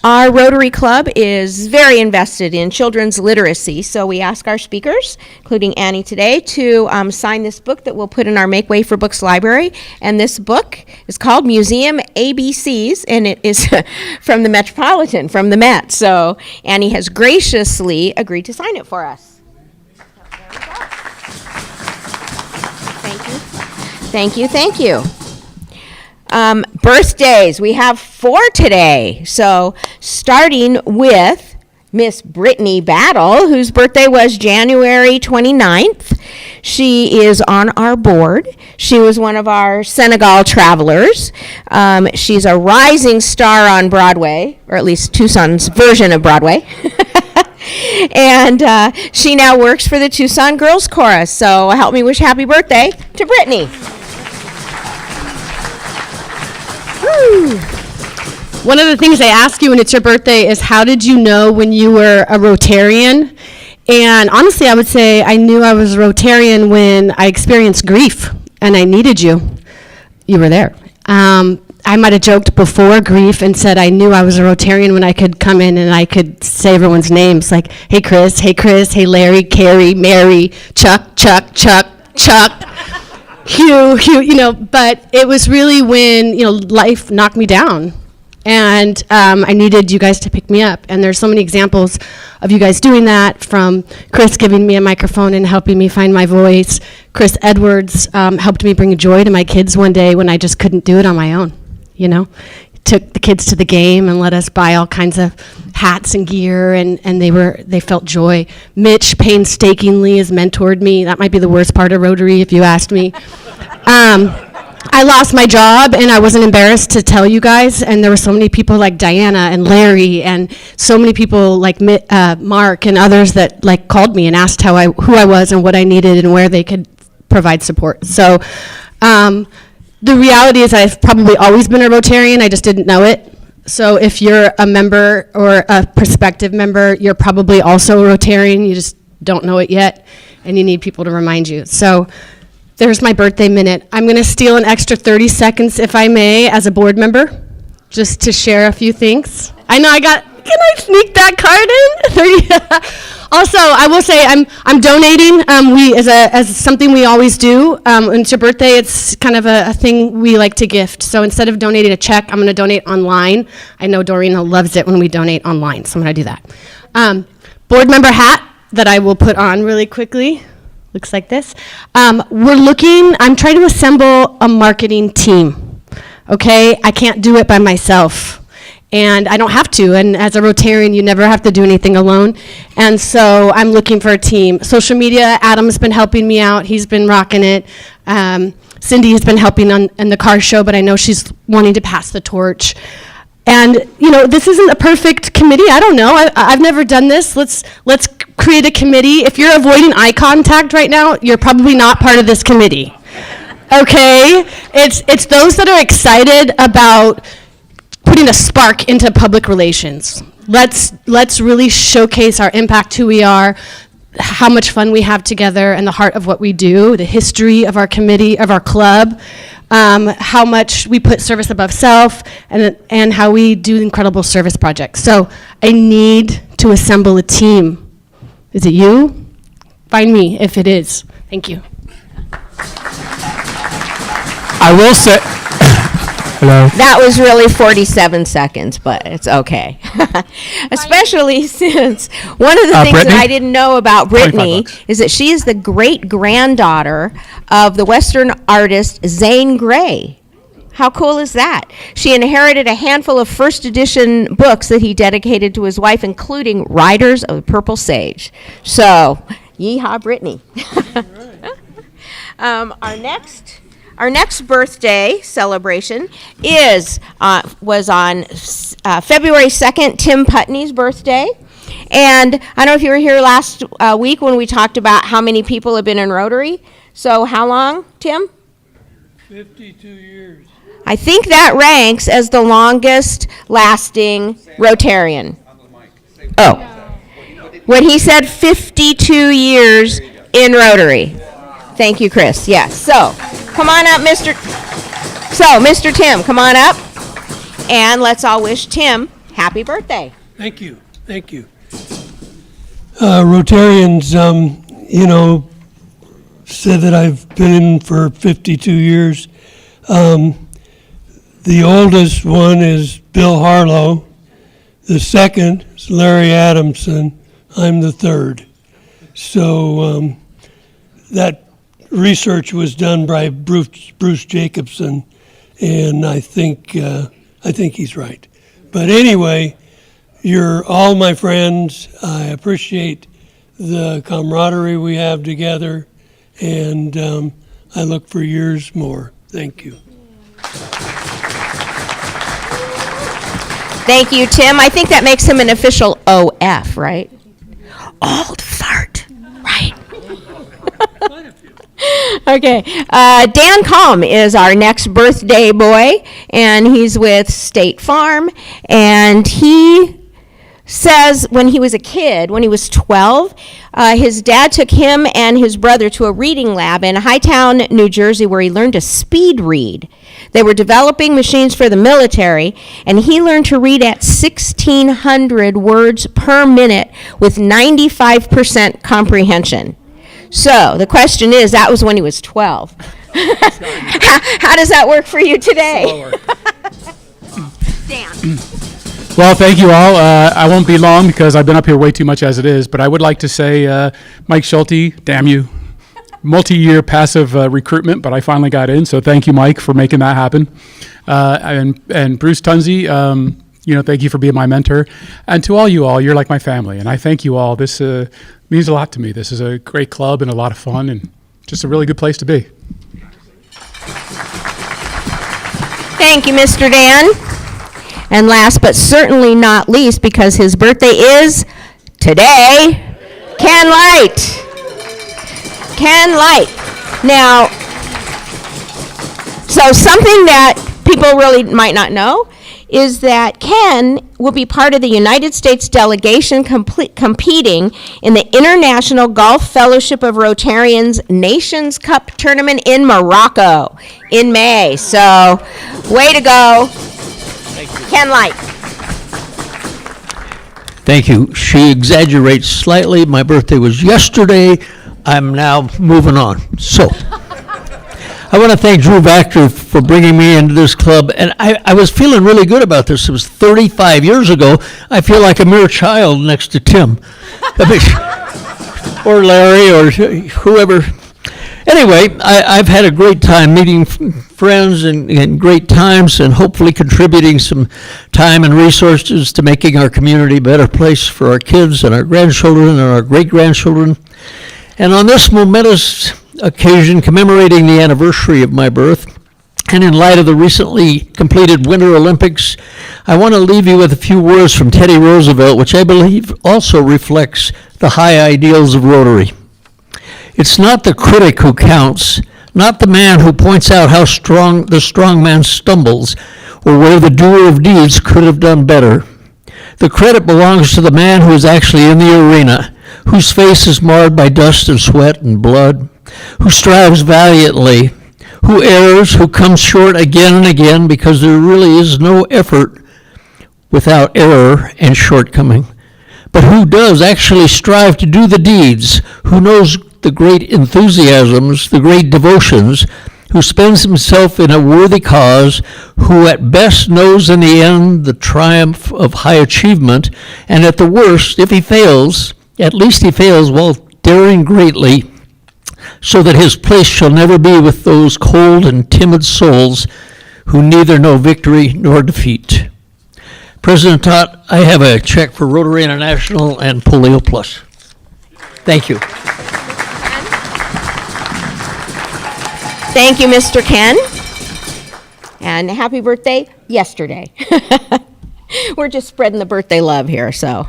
Our Rotary Club is very invested in children's literacy, so we ask our speakers, including Annie today, to sign this book that we'll put in our Make Way for Books library. And this book is called Museum ABCs, and it is from the Metropolitan, from the Met. So Annie has graciously agreed to sign it for us. Thank you, thank you. Birthdays, we have 4 today. So starting with Miss Brittany Battle, whose birthday was January 29th. She is on our board. She was one of our Senegal travelers. She's a rising star on Broadway, or at least Tucson's version of Broadway. And she now works for the Tucson Girls Chorus. So help me wish happy birthday to Brittany. Woo. One of the things they ask you when it's your birthday is, how did you know when you were a Rotarian? And honestly, I would say I knew I was a Rotarian when I experienced grief and I needed you. You were there. I might have joked before grief and said I knew I was a Rotarian when I could come in and I could say everyone's names, like, hey Chris, hey Larry, Carrie, Mary, Chuck, Hugh, but it was really when, life knocked me down. And I needed you guys to pick me up. And there's so many examples of you guys doing that, from Chris giving me a microphone and helping me find my voice. Chris Edwards helped me bring joy to my kids one day when I just couldn't do it on my own, Took the kids to the game and let us buy all kinds of hats and gear, and they felt joy. Mitch painstakingly has mentored me. That might be the worst part of Rotary, if you asked me. I lost my job, and I wasn't embarrassed to tell you guys, and there were so many people like Diana and Larry, and so many people like Mark and others that called me and asked who I was and what I needed and where they could provide support. So the reality is I've probably always been a Rotarian, I just didn't know it. So if you're a member or a prospective member, you're probably also a Rotarian, you just don't know it yet, and you need people to remind you. So there's my birthday minute. I'm going to steal an extra 30 seconds, if I may, as a board member, just to share a few things. I know can I sneak that card in? Also, I will say I'm donating. As something we always do. When it's your birthday, it's kind of a thing we like to gift. So instead of donating a check, I'm going to donate online. I know Doreen loves it when we donate online, so I'm going to do that. Board member hat that I will put on really quickly. Looks like this. I'm trying to assemble a marketing team, okay? I can't do it by myself, and I don't have to, and as a Rotarian, you never have to do anything alone, and so I'm looking for a team. Social media, Adam's been helping me out. He's been rocking it. Cindy has been helping in the car show, but I know she's wanting to pass the torch. And, this isn't a perfect committee. I don't know. I've never done this. Let's create a committee. If you're avoiding eye contact right now, you're probably not part of this committee. Okay? It's those that are excited about putting a spark into public relations. Let's really showcase our impact, who we are, how much fun we have together, and the heart of what we do, the history of our committee, of our club, how much we put service above self, and how we do incredible service projects. So I need to assemble a team. Is it you? Find me if it is. Thank you. I will say, hello. That was really 47 seconds, but it's okay. Especially since one of the things Brittany? that I didn't know about Brittany is that she is the great-granddaughter of the Western artist Zane Grey. How cool is that? She inherited a handful of first edition books that he dedicated to his wife, including Riders of the Purple Sage. So, yeehaw, Brittany. Our next birthday celebration was on February 2nd, Tim Putney's birthday. And I don't know if you were here last week when we talked about how many people have been in Rotary. So how long, Tim? 52 years. I think that ranks as the longest lasting Rotarian. Oh. When he said 52 years in Rotary. Thank you, Chris. Yes. So, come on up, Mr. Tim, come on up. And let's all wish Tim happy birthday. Thank you. Thank you. Rotarians, said that I've been in for 52 years. The oldest one is Bill Harlow. The second is Larry Adamson. I'm the third. So that research was done by Bruce Jacobson, and I think he's right. But anyway, you're all my friends. I appreciate the camaraderie we have together, and I look for years more. Thank you. Thank you, Tim. I think that makes him an official OF, right? Old fart, right? Okay. Dan Calm is our next birthday boy, and he's with State Farm. And he says when he was a kid, when he was 12, his dad took him and his brother to a reading lab in Hightown, New Jersey, where he learned to speed read. They were developing machines for the military, and he learned to read at 1,600 words per minute with 95% comprehension. So the question is, that was when he was 12. How does that work for you today? Dan. Well, thank you all. I won't be long because I've been up here way too much as it is, but I would like to say, Mike Schulte, damn you, multi-year passive recruitment, but I finally got in, so thank you, Mike, for making that happen. And Bruce Tunzi, thank you for being my mentor. And to all you all, you're like my family, and I thank you all. This means a lot to me. This is a great club and a lot of fun and just a really good place to be. Thank you, Mr. Dan. And last but certainly not least, because his birthday is today, Ken Light. Ken Light. Now, so something that people really might not know is that Ken will be part of the United States delegation competing in the International Golf Fellowship of Rotarians Nations Cup tournament in Morocco in May. So, way to go. Ken Light. Thank you. She exaggerates slightly. My birthday was yesterday. I'm now moving on. So, I want to thank Drew Vactor for bringing me into this club. And I was feeling really good about this. It was 35 years ago. I feel like a mere child next to Tim. Or Larry or whoever. Anyway, I've had a great time meeting friends and great times and hopefully contributing some time and resources to making our community a better place for our kids and our grandchildren and our great-grandchildren. And on this momentous occasion commemorating the anniversary of my birth, and in light of the recently completed Winter Olympics, I want to leave you with a few words from Teddy Roosevelt, which I believe also reflects the high ideals of Rotary. It's not the critic who counts, not the man who points out how the strong man stumbles, or where the doer of deeds could have done better. The credit belongs to the man who is actually in the arena, whose face is marred by dust and sweat and blood, who strives valiantly, who errs, who comes short again and again, because there really is no effort without error and shortcoming, but who does actually strive to do the deeds, who knows the great enthusiasms, the great devotions, who spends himself in a worthy cause, who at best knows in the end the triumph of high achievement, and at the worst, if he fails, at least he fails while daring greatly, so that his place shall never be with those cold and timid souls who neither know victory nor defeat. President Todd, I have a check for Rotary International and Polio Plus. Thank you. Thank you, Mr. Ken. And happy birthday yesterday. We're just spreading the birthday love here, so.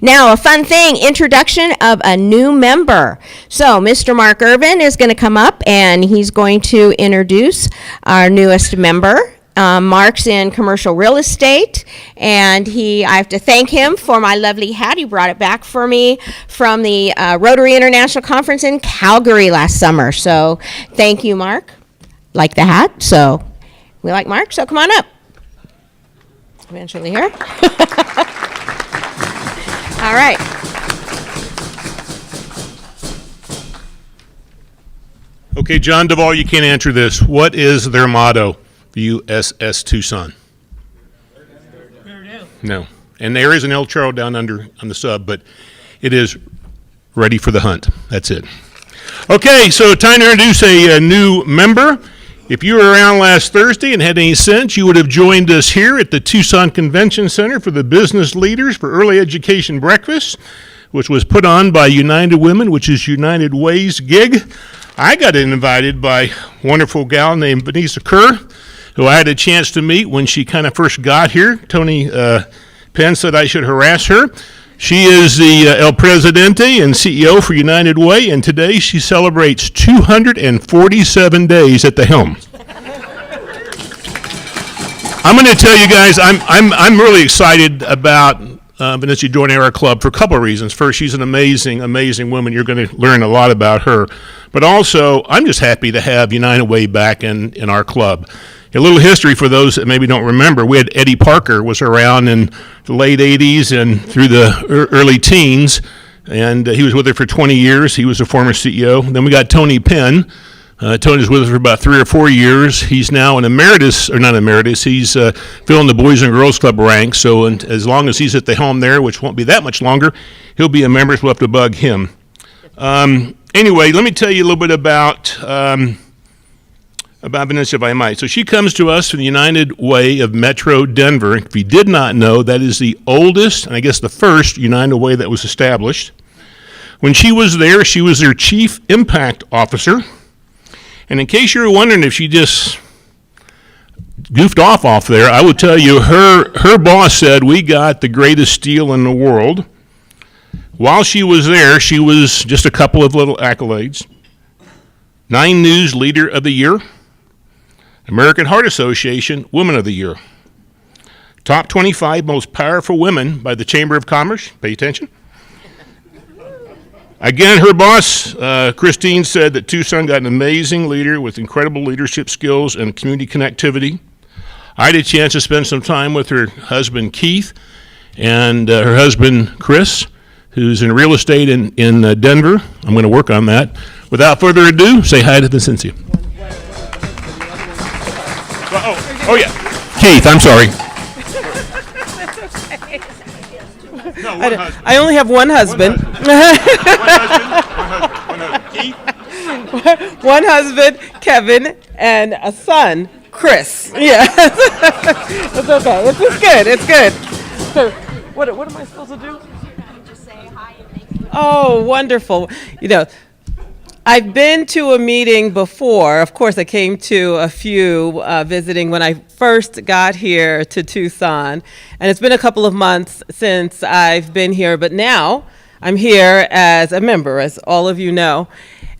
Now, a fun thing, introduction of a new member. So, Mr. Mark Irvin is going to come up, and he's going to introduce our newest member. Mark's in commercial real estate, and I have to thank him for my lovely hat. He brought it back for me from the Rotary International Conference in Calgary last summer. So, thank you, Mark. Like the hat, so we like Mark, so come on up. Eventually here. All right. Okay, John Duvall, you can't answer this. What is their motto? USS Tucson. No. And there is an El Charo down under on the sub, but it is ready for the hunt. That's it. Okay, so time to introduce a new member. If you were around last Thursday and had any sense, you would have joined us here at the Tucson Convention Center for the Business Leaders for Early Education Breakfast, which was put on by United Women, which is United Way's gig. I got invited by a wonderful gal named Vanessa Kerr, who I had a chance to meet when she kind of first got here. Tony Penn said I should harass her. She is the El Presidente and CEO for United Way, and today she celebrates 247 days at the helm. I'm going to tell you guys, I'm really excited about Vanessa joining our club for a couple of reasons. First, she's an amazing, amazing woman. You're going to learn a lot about her. But also, I'm just happy to have United Way back in our club. A little history for those that maybe don't remember. We had Eddie Parker was around in the late 80s and through the early teens, and he was with her for 20 years. He was a former CEO. Then we got Tony Penn. Tony's with us for about 3 or 4 years. He's now an emeritus, or not emeritus, he's filling the Boys and Girls Club ranks. So as long as he's at the helm there, which won't be that much longer, he'll be a member, so we'll have to bug him. Anyway, let me tell you a little bit about Vanessa, if I might. So she comes to us from the United Way of Metro Denver. If you did not know, that is the oldest, and I guess the first United Way that was established. When she was there, she was their Chief Impact Officer. And in case you're wondering if she just goofed off there, I will tell you her boss said we got the greatest steel in the world. While she was there, she was just a couple of little accolades. 9 News Leader of the Year. American Heart Association Women of the Year. Top 25 Most Powerful Women by the Chamber of Commerce. Pay attention. Again, her boss, Christine, said that Tucson got an amazing leader with incredible leadership skills and community connectivity. I had a chance to spend some time with her husband, Keith, and her husband, Chris, who's in real estate in Denver. I'm going to work on that. Without further ado, say hi to Vincentia. Oh yeah, Keith, I'm sorry. No, I only have one husband. One husband, Kevin, and a son, Chris. Yeah. It's okay. It's good. It's good. So, what am I supposed to do? Just say hi and thank you. Oh, wonderful. You know, I've been to a meeting before. Of course, I came to a few visiting when I first got here to Tucson. And it's been a couple of months since I've been here, but now I'm here as a member, as all of you know.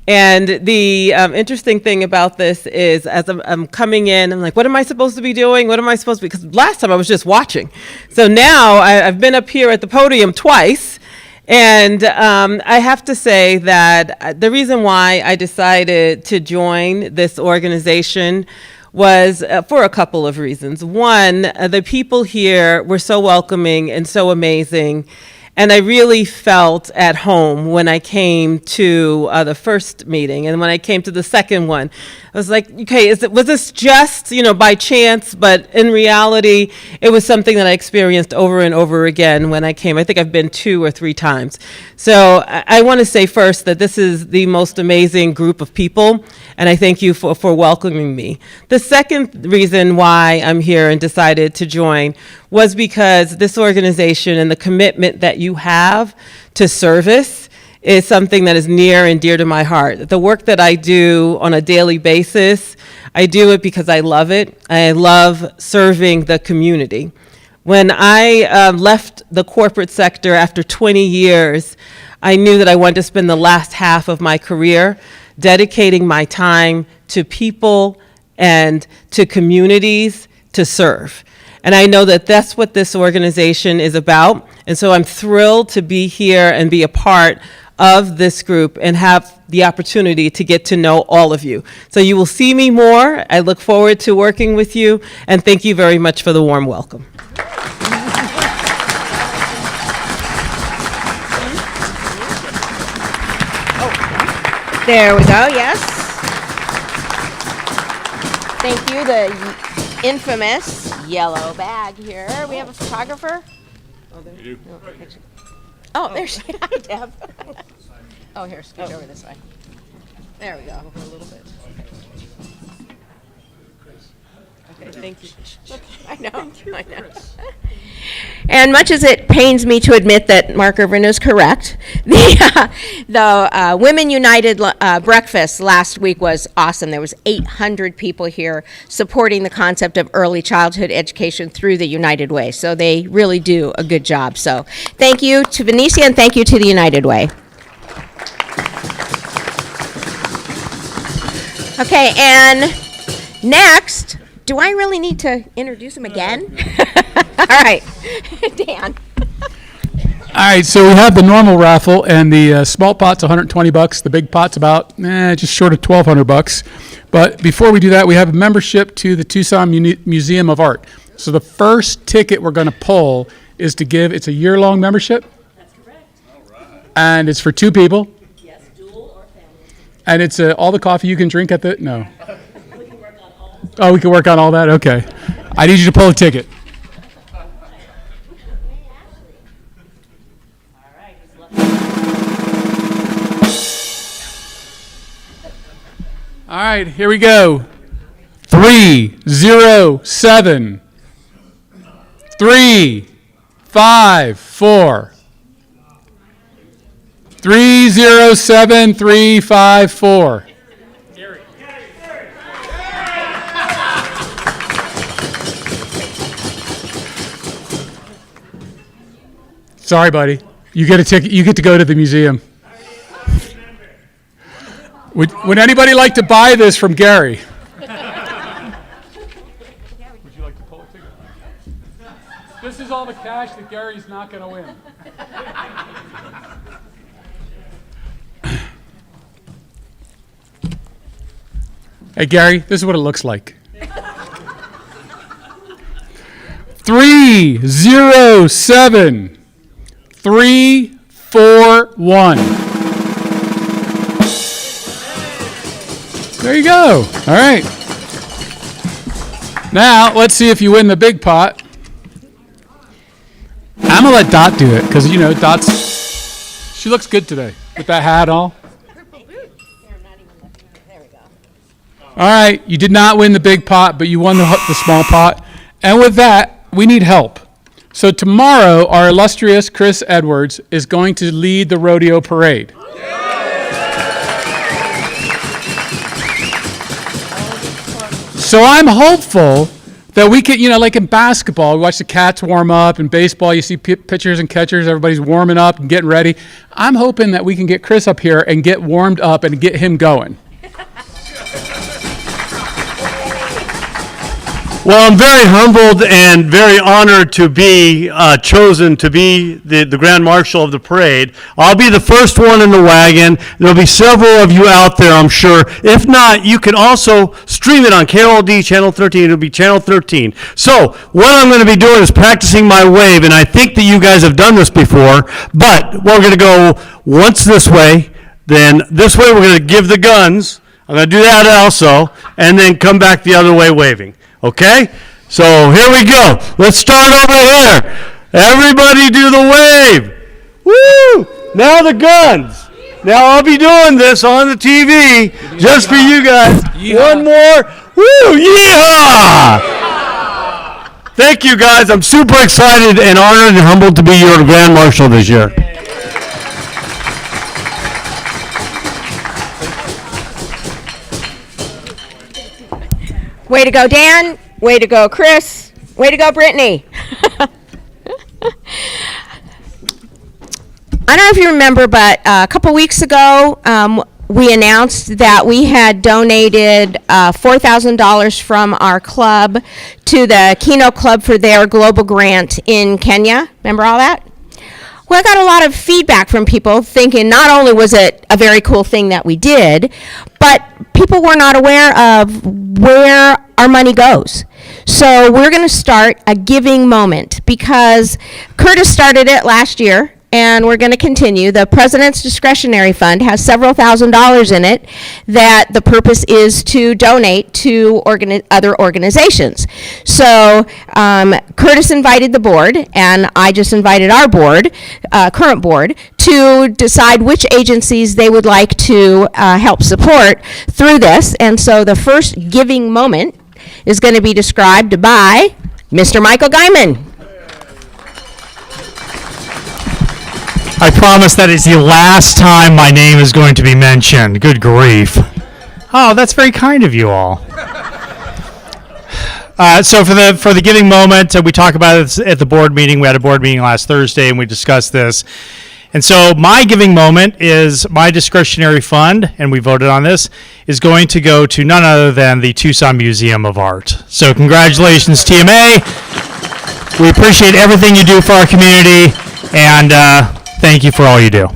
And the interesting thing about this is as I'm coming in, I'm like, what am I supposed to be doing? What am I supposed to be? Because last time I was just watching. So now I've been up here at the podium twice. And I have to say that the reason why I decided to join this organization was for a couple of reasons. One, the people here were so welcoming and so amazing. And I really felt at home when I came to the first meeting, and when I came to the second one, I was like, okay, was this just, by chance? But in reality, it was something that I experienced over and over again when I came. I think I've been 2 or 3 times. So I want to say first that this is the most amazing group of people, and I thank you for welcoming me. The second reason why I'm here and decided to join was because this organization and the commitment that you have to service is something that is near and dear to my heart. The work that I do on a daily basis, I do it because I love it. I love serving the community. When I left the corporate sector after 20 years, I knew that I wanted to spend the last half of my career dedicating my time to people and to communities to serve. And I know that that's what this organization is about. And so I'm thrilled to be here and be a part of this group and have the opportunity to get to know all of you. So you will see me more. I look forward to working with you. And thank you very much for the warm welcome. There we go, yes. Thank you. infamous yellow bag here. We have a photographer. You do. Oh, there she is. Hi, Deb. Oh, here, scoot over this way. There we go. A little bit. Okay, thank you. I know. I know. And much as it pains me to admit that Mark Irvin is correct, the Women United breakfast last week was awesome. There was 800 people here supporting the concept of early childhood education through the United Way. So they really do a good job. So thank you to Benicia and thank you to the United Way. Okay, and next, do I really need to introduce him again? All right, Dan. All right, so we have the normal raffle, and the small pot's $120. The big pot's about just short of $1,200. But before we do that, we have a membership to the Tucson Museum of Art. So the first ticket we're going to pull is to give. It's a year-long membership. That's correct. All right. And it's for 2 people. Yes, dual or family. And it's all the coffee you can drink at the no. We can work on all. Oh, we can work on all that. Okay. I need you to pull a ticket. All right, here we go. 307 354. 307 354. Sorry, buddy. You get a ticket. You get to go to the museum. Would anybody like to buy this from Gary? Would you like to pull a ticket? This is all the cash that Gary's not going to win. Hey, Gary, this is what it looks like. 307 341. There you go. All right. Now, let's see if you win the big pot. I'm going to let Dot do it because, she looks good today with that hat all. All right. You did not win the big pot, but you won the small pot. And with that, we need help. So tomorrow, our illustrious Chris Edwards is going to lead the rodeo parade. So I'm hopeful that we can, like in basketball, we watch the Cats warm up. In baseball, you see pitchers and catchers, everybody's warming up and getting ready. I'm hoping that we can get Chris up here and get warmed up and get him going. Well, I'm very humbled and very honored to be chosen to be the Grand Marshal of the parade. I'll be the first one in the wagon. There'll be several of you out there, I'm sure. If not, you can also stream it on KRLD Channel 13. It'll be Channel 13. So what I'm going to be doing is practicing my wave, and I think that you guys have done this before, but we're going to go once this way, then this way we're going to give the guns. I'm going to do that also, and then come back the other way waving. Okay? So here we go. Let's start over here. Everybody do the wave. Woo! Now the guns. Now I'll be doing this on the TV just for you guys. Yeehaw. One more. Woo! Yeehaw! Thank you guys. I'm super excited and honored and humbled to be your Grand Marshal this year. Way to go, Dan. Way to go, Chris. Way to go, Brittany. I don't know if you remember, but a couple weeks ago, we announced that we had donated $4,000 from our club to the Kino Club for their global grant in Kenya. Remember all that? Well, I got a lot of feedback from people thinking not only was it a very cool thing that we did, but people were not aware of where our money goes. So we're going to start a giving moment because Curtis started it last year, and we're going to continue. The President's Discretionary Fund has several $1,000s in it that the purpose is to donate to other organizations. So Curtis invited the board, and I just invited our board, current board, to decide which agencies they would like to help support through this. And so the first giving moment is going to be described by Mr. Michael Guyman. I promise that is the last time my name is going to be mentioned. Good grief. Oh, that's very kind of you all. So for the giving moment, we talked about it at the board meeting. We had a board meeting last Thursday, and we discussed this. And so my giving moment is my discretionary fund, and we voted on this, is going to go to none other than the Tucson Museum of Art. So congratulations, TMA. We appreciate everything you do for our community, and thank you for all you do.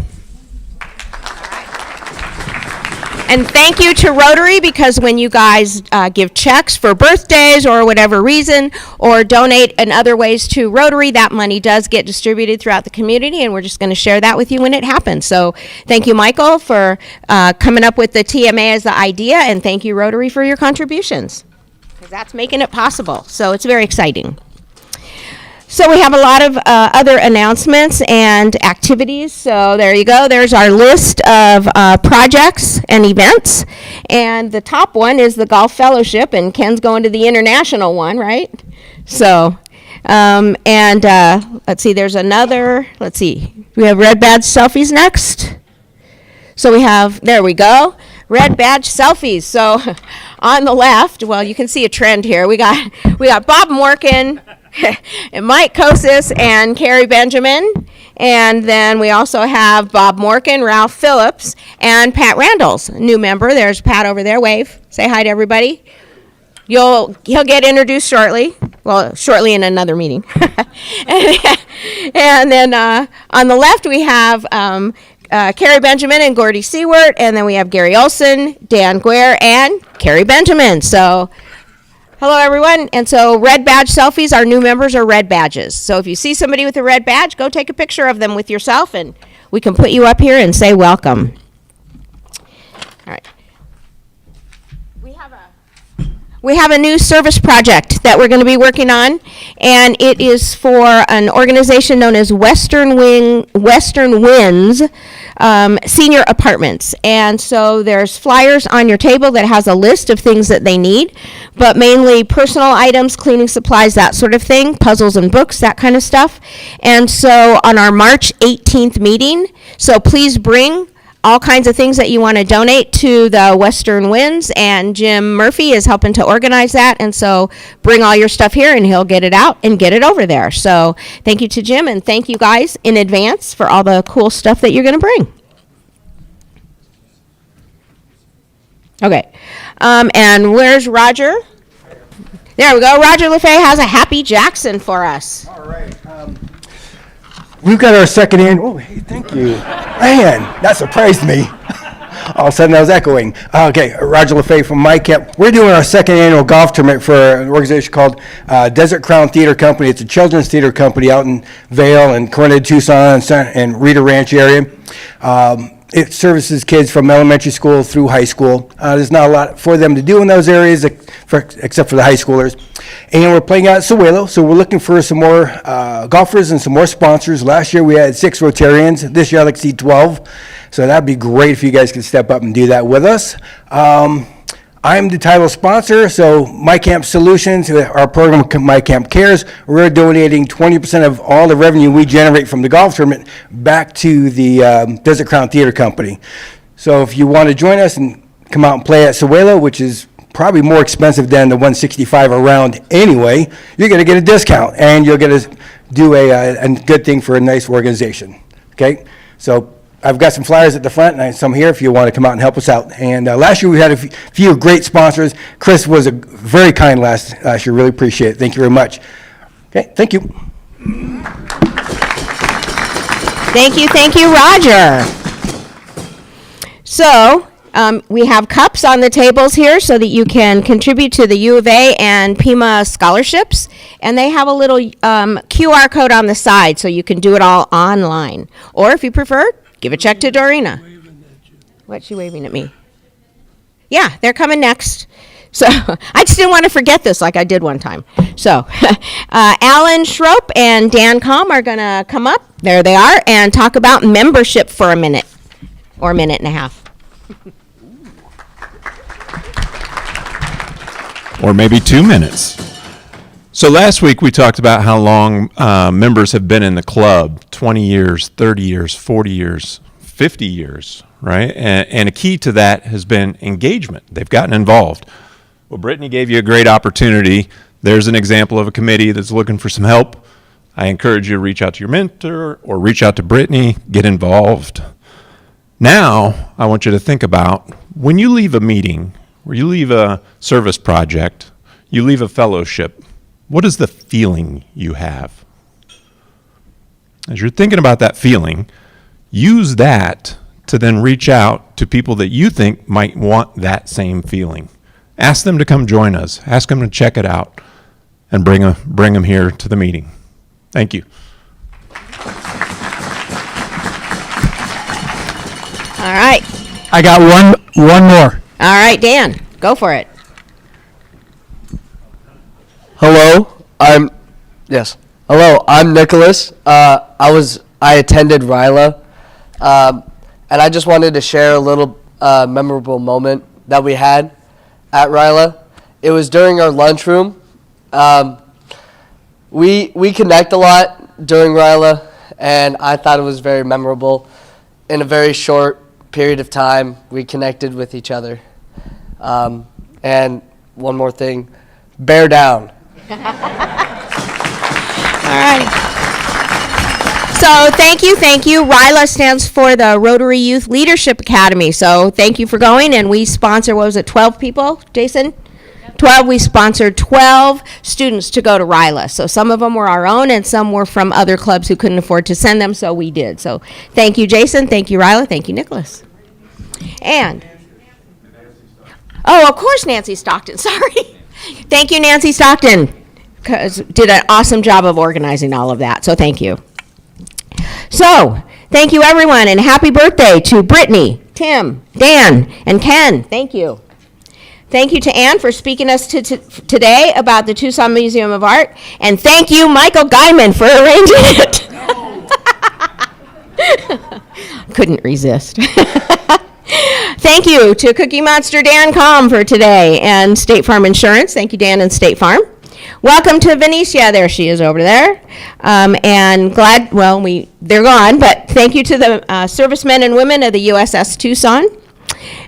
And thank you to Rotary, because when you guys give checks for birthdays or whatever reason, or donate in other ways to Rotary, that money does get distributed throughout the community, and we're just going to share that with you when it happens. So thank you, Michael, for coming up with the TMA as the idea, and thank you, Rotary, for your contributions, because that's making it possible. So it's very exciting. So we have a lot of other announcements and activities. So there you go. There's our list of projects and events. And the top one is the Golf Fellowship, and Ken's going to the international one, right? So, let's see, there's another, let's see, we have red badge selfies next. So we have, there we go, red badge selfies. So on the left, well, you can see a trend here. We got Bob Morkin, and Mike Kosis, and Carrie Benjamin. And then we also have Bob Morkin, Ralph Phillips, and Pat Randalls, new member. There's Pat over there. Wave. Say hi to everybody. He'll get introduced shortly. Well, shortly in another meeting. And then on the left we have Carrie Benjamin and Gordy Seward, and then we have Gary Olson, Dan Guerre, and Carrie Benjamin. So hello, everyone. And so red badge selfies, our new members are red badges. So if you see somebody with a red badge, go take a picture of them with yourself, and we can put you up here and say welcome. All right. We have a new service project that we're going to be working on, and it is for an organization known as Western Winds Senior Apartments. And so there's flyers on your table that has a list of things that they need, but mainly personal items, cleaning supplies, that sort of thing, puzzles and books, that kind of stuff. And so on our March 18th meeting, so please bring all kinds of things that you want to donate to the Western Winds, and Jim Murphy is helping to organize that. And so bring all your stuff here, and he'll get it out and get it over there. So thank you to Jim, and thank you guys in advance for all the cool stuff that you're going to bring. Okay, and where's Roger? There we go. Roger LaFay has a Happy Jackson for us. All right. We've got our second annual. Oh, hey, thank you. Man, that surprised me. All of a sudden, I was echoing. Okay, Roger LaFay from MyCamp. We're doing our second annual golf tournament for an organization called Desert Crown Theater Company. It's a children's theater company out in Vail and Coronado, Tucson, and Rita Ranch area. It services kids from elementary school through high school. There's not a lot for them to do in those areas except for the high schoolers. And we're playing out at Sewelo, so we're looking for some more golfers and some more sponsors. Last year we had 6 Rotarians. This year I'd like to see 12. So that'd be great if you guys could step up and do that with us. I'm the title sponsor, so MyCamp Solutions, our program MyCamp Cares, we're donating 20% of all the revenue we generate from the golf tournament back to the Desert Crown Theater Company. So if you want to join us and come out and play at Sewelo, which is probably more expensive than the $165 a round anyway, you're going to get a discount, and you'll get to do a good thing for a nice organization. Okay? So I've got some flyers at the front and some here if you want to come out and help us out. And last year we had a few great sponsors. Chris was very kind last year. Really appreciate it. Thank you very much. Okay, thank you. Thank you, Roger. So We have cups on the tables here so that you can contribute to the U of A and Pima scholarships. And they have a little QR code on the side so you can do it all online. Or if you prefer, give a check to Dorina. What's she waving at me? Yeah, they're coming next. So I just didn't want to forget this like I did one time. So Alan Schroep and Dan Kalm are going to come up. There they are, and talk about membership for a minute or a minute and a half. Or maybe 2 minutes. So last week we talked about how long members have been in the club, 20 years, 30 years, 40 years, 50 years, right? And a key to that has been engagement. They've gotten involved. Well, Brittany gave you a great opportunity. There's an example of a committee that's looking for some help. I encourage you to reach out to your mentor or reach out to Brittany, get involved. Now, I want you to think about when you leave a meeting, or you leave a service project, you leave a fellowship, what is the feeling you have? As you're thinking about that feeling, use that to then reach out to people that you think might want that same feeling. Ask them to come join us. Ask them to check it out and bring them here to the meeting. Thank you. All right. I got one more. All right, Dan, go for it. Hello, I'm Nicholas. I attended RILA, and I just wanted to share a little memorable moment that we had at RILA. It was during our lunchroom. We connect a lot during RILA, and I thought it was very memorable. In a very short period of time, we connected with each other. And one more thing, bear down. All right. So thank you. RILA stands for the Rotary Youth Leadership Academy. So thank you for going, and we sponsor, 12 people, Jason? 12, we sponsored 12 students to go to RILA. So some of them were our own, and some were from other clubs who couldn't afford to send them, so we did. So thank you, Jason. Thank you, RILA. Thank you, Nicholas. And, of course, Nancy Stockton. Sorry. Thank you, Nancy Stockton. Did an awesome job of organizing all of that, so thank you. So, thank you, everyone, and happy birthday to Brittany, Tim, Dan, and Ken. Thank you. Thank you to Ann for speaking us today about the Tucson Museum of Art, and thank you, Michael Guyman, for arranging it. Couldn't resist. Thank you to Cookie Monster Dan Kalm for today, and State Farm Insurance. Thank you, Dan and State Farm. Welcome to Venetia. There she is over there. And glad, they're gone, but thank you to the servicemen and women of the USS Tucson.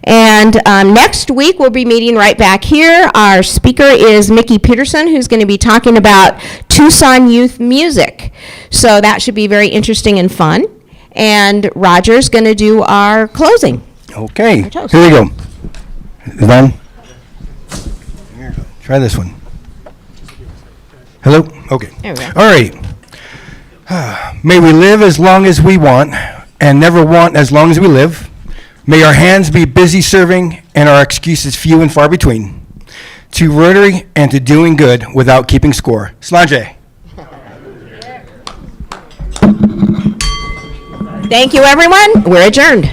And next week, we'll be meeting right back here. Our speaker is Mickey Peterson, who's going to be talking about Tucson youth music. So that should be very interesting and fun. And Roger's going to do our closing. Okay, here we go. Is done? Try this one. Hello? Okay. There we go. All right. May we live as long as we want and never want as long as we live. May our hands be busy serving and our excuses few and far between. To Rotary and to doing good without keeping score. Slange. Thank you, everyone. We're adjourned.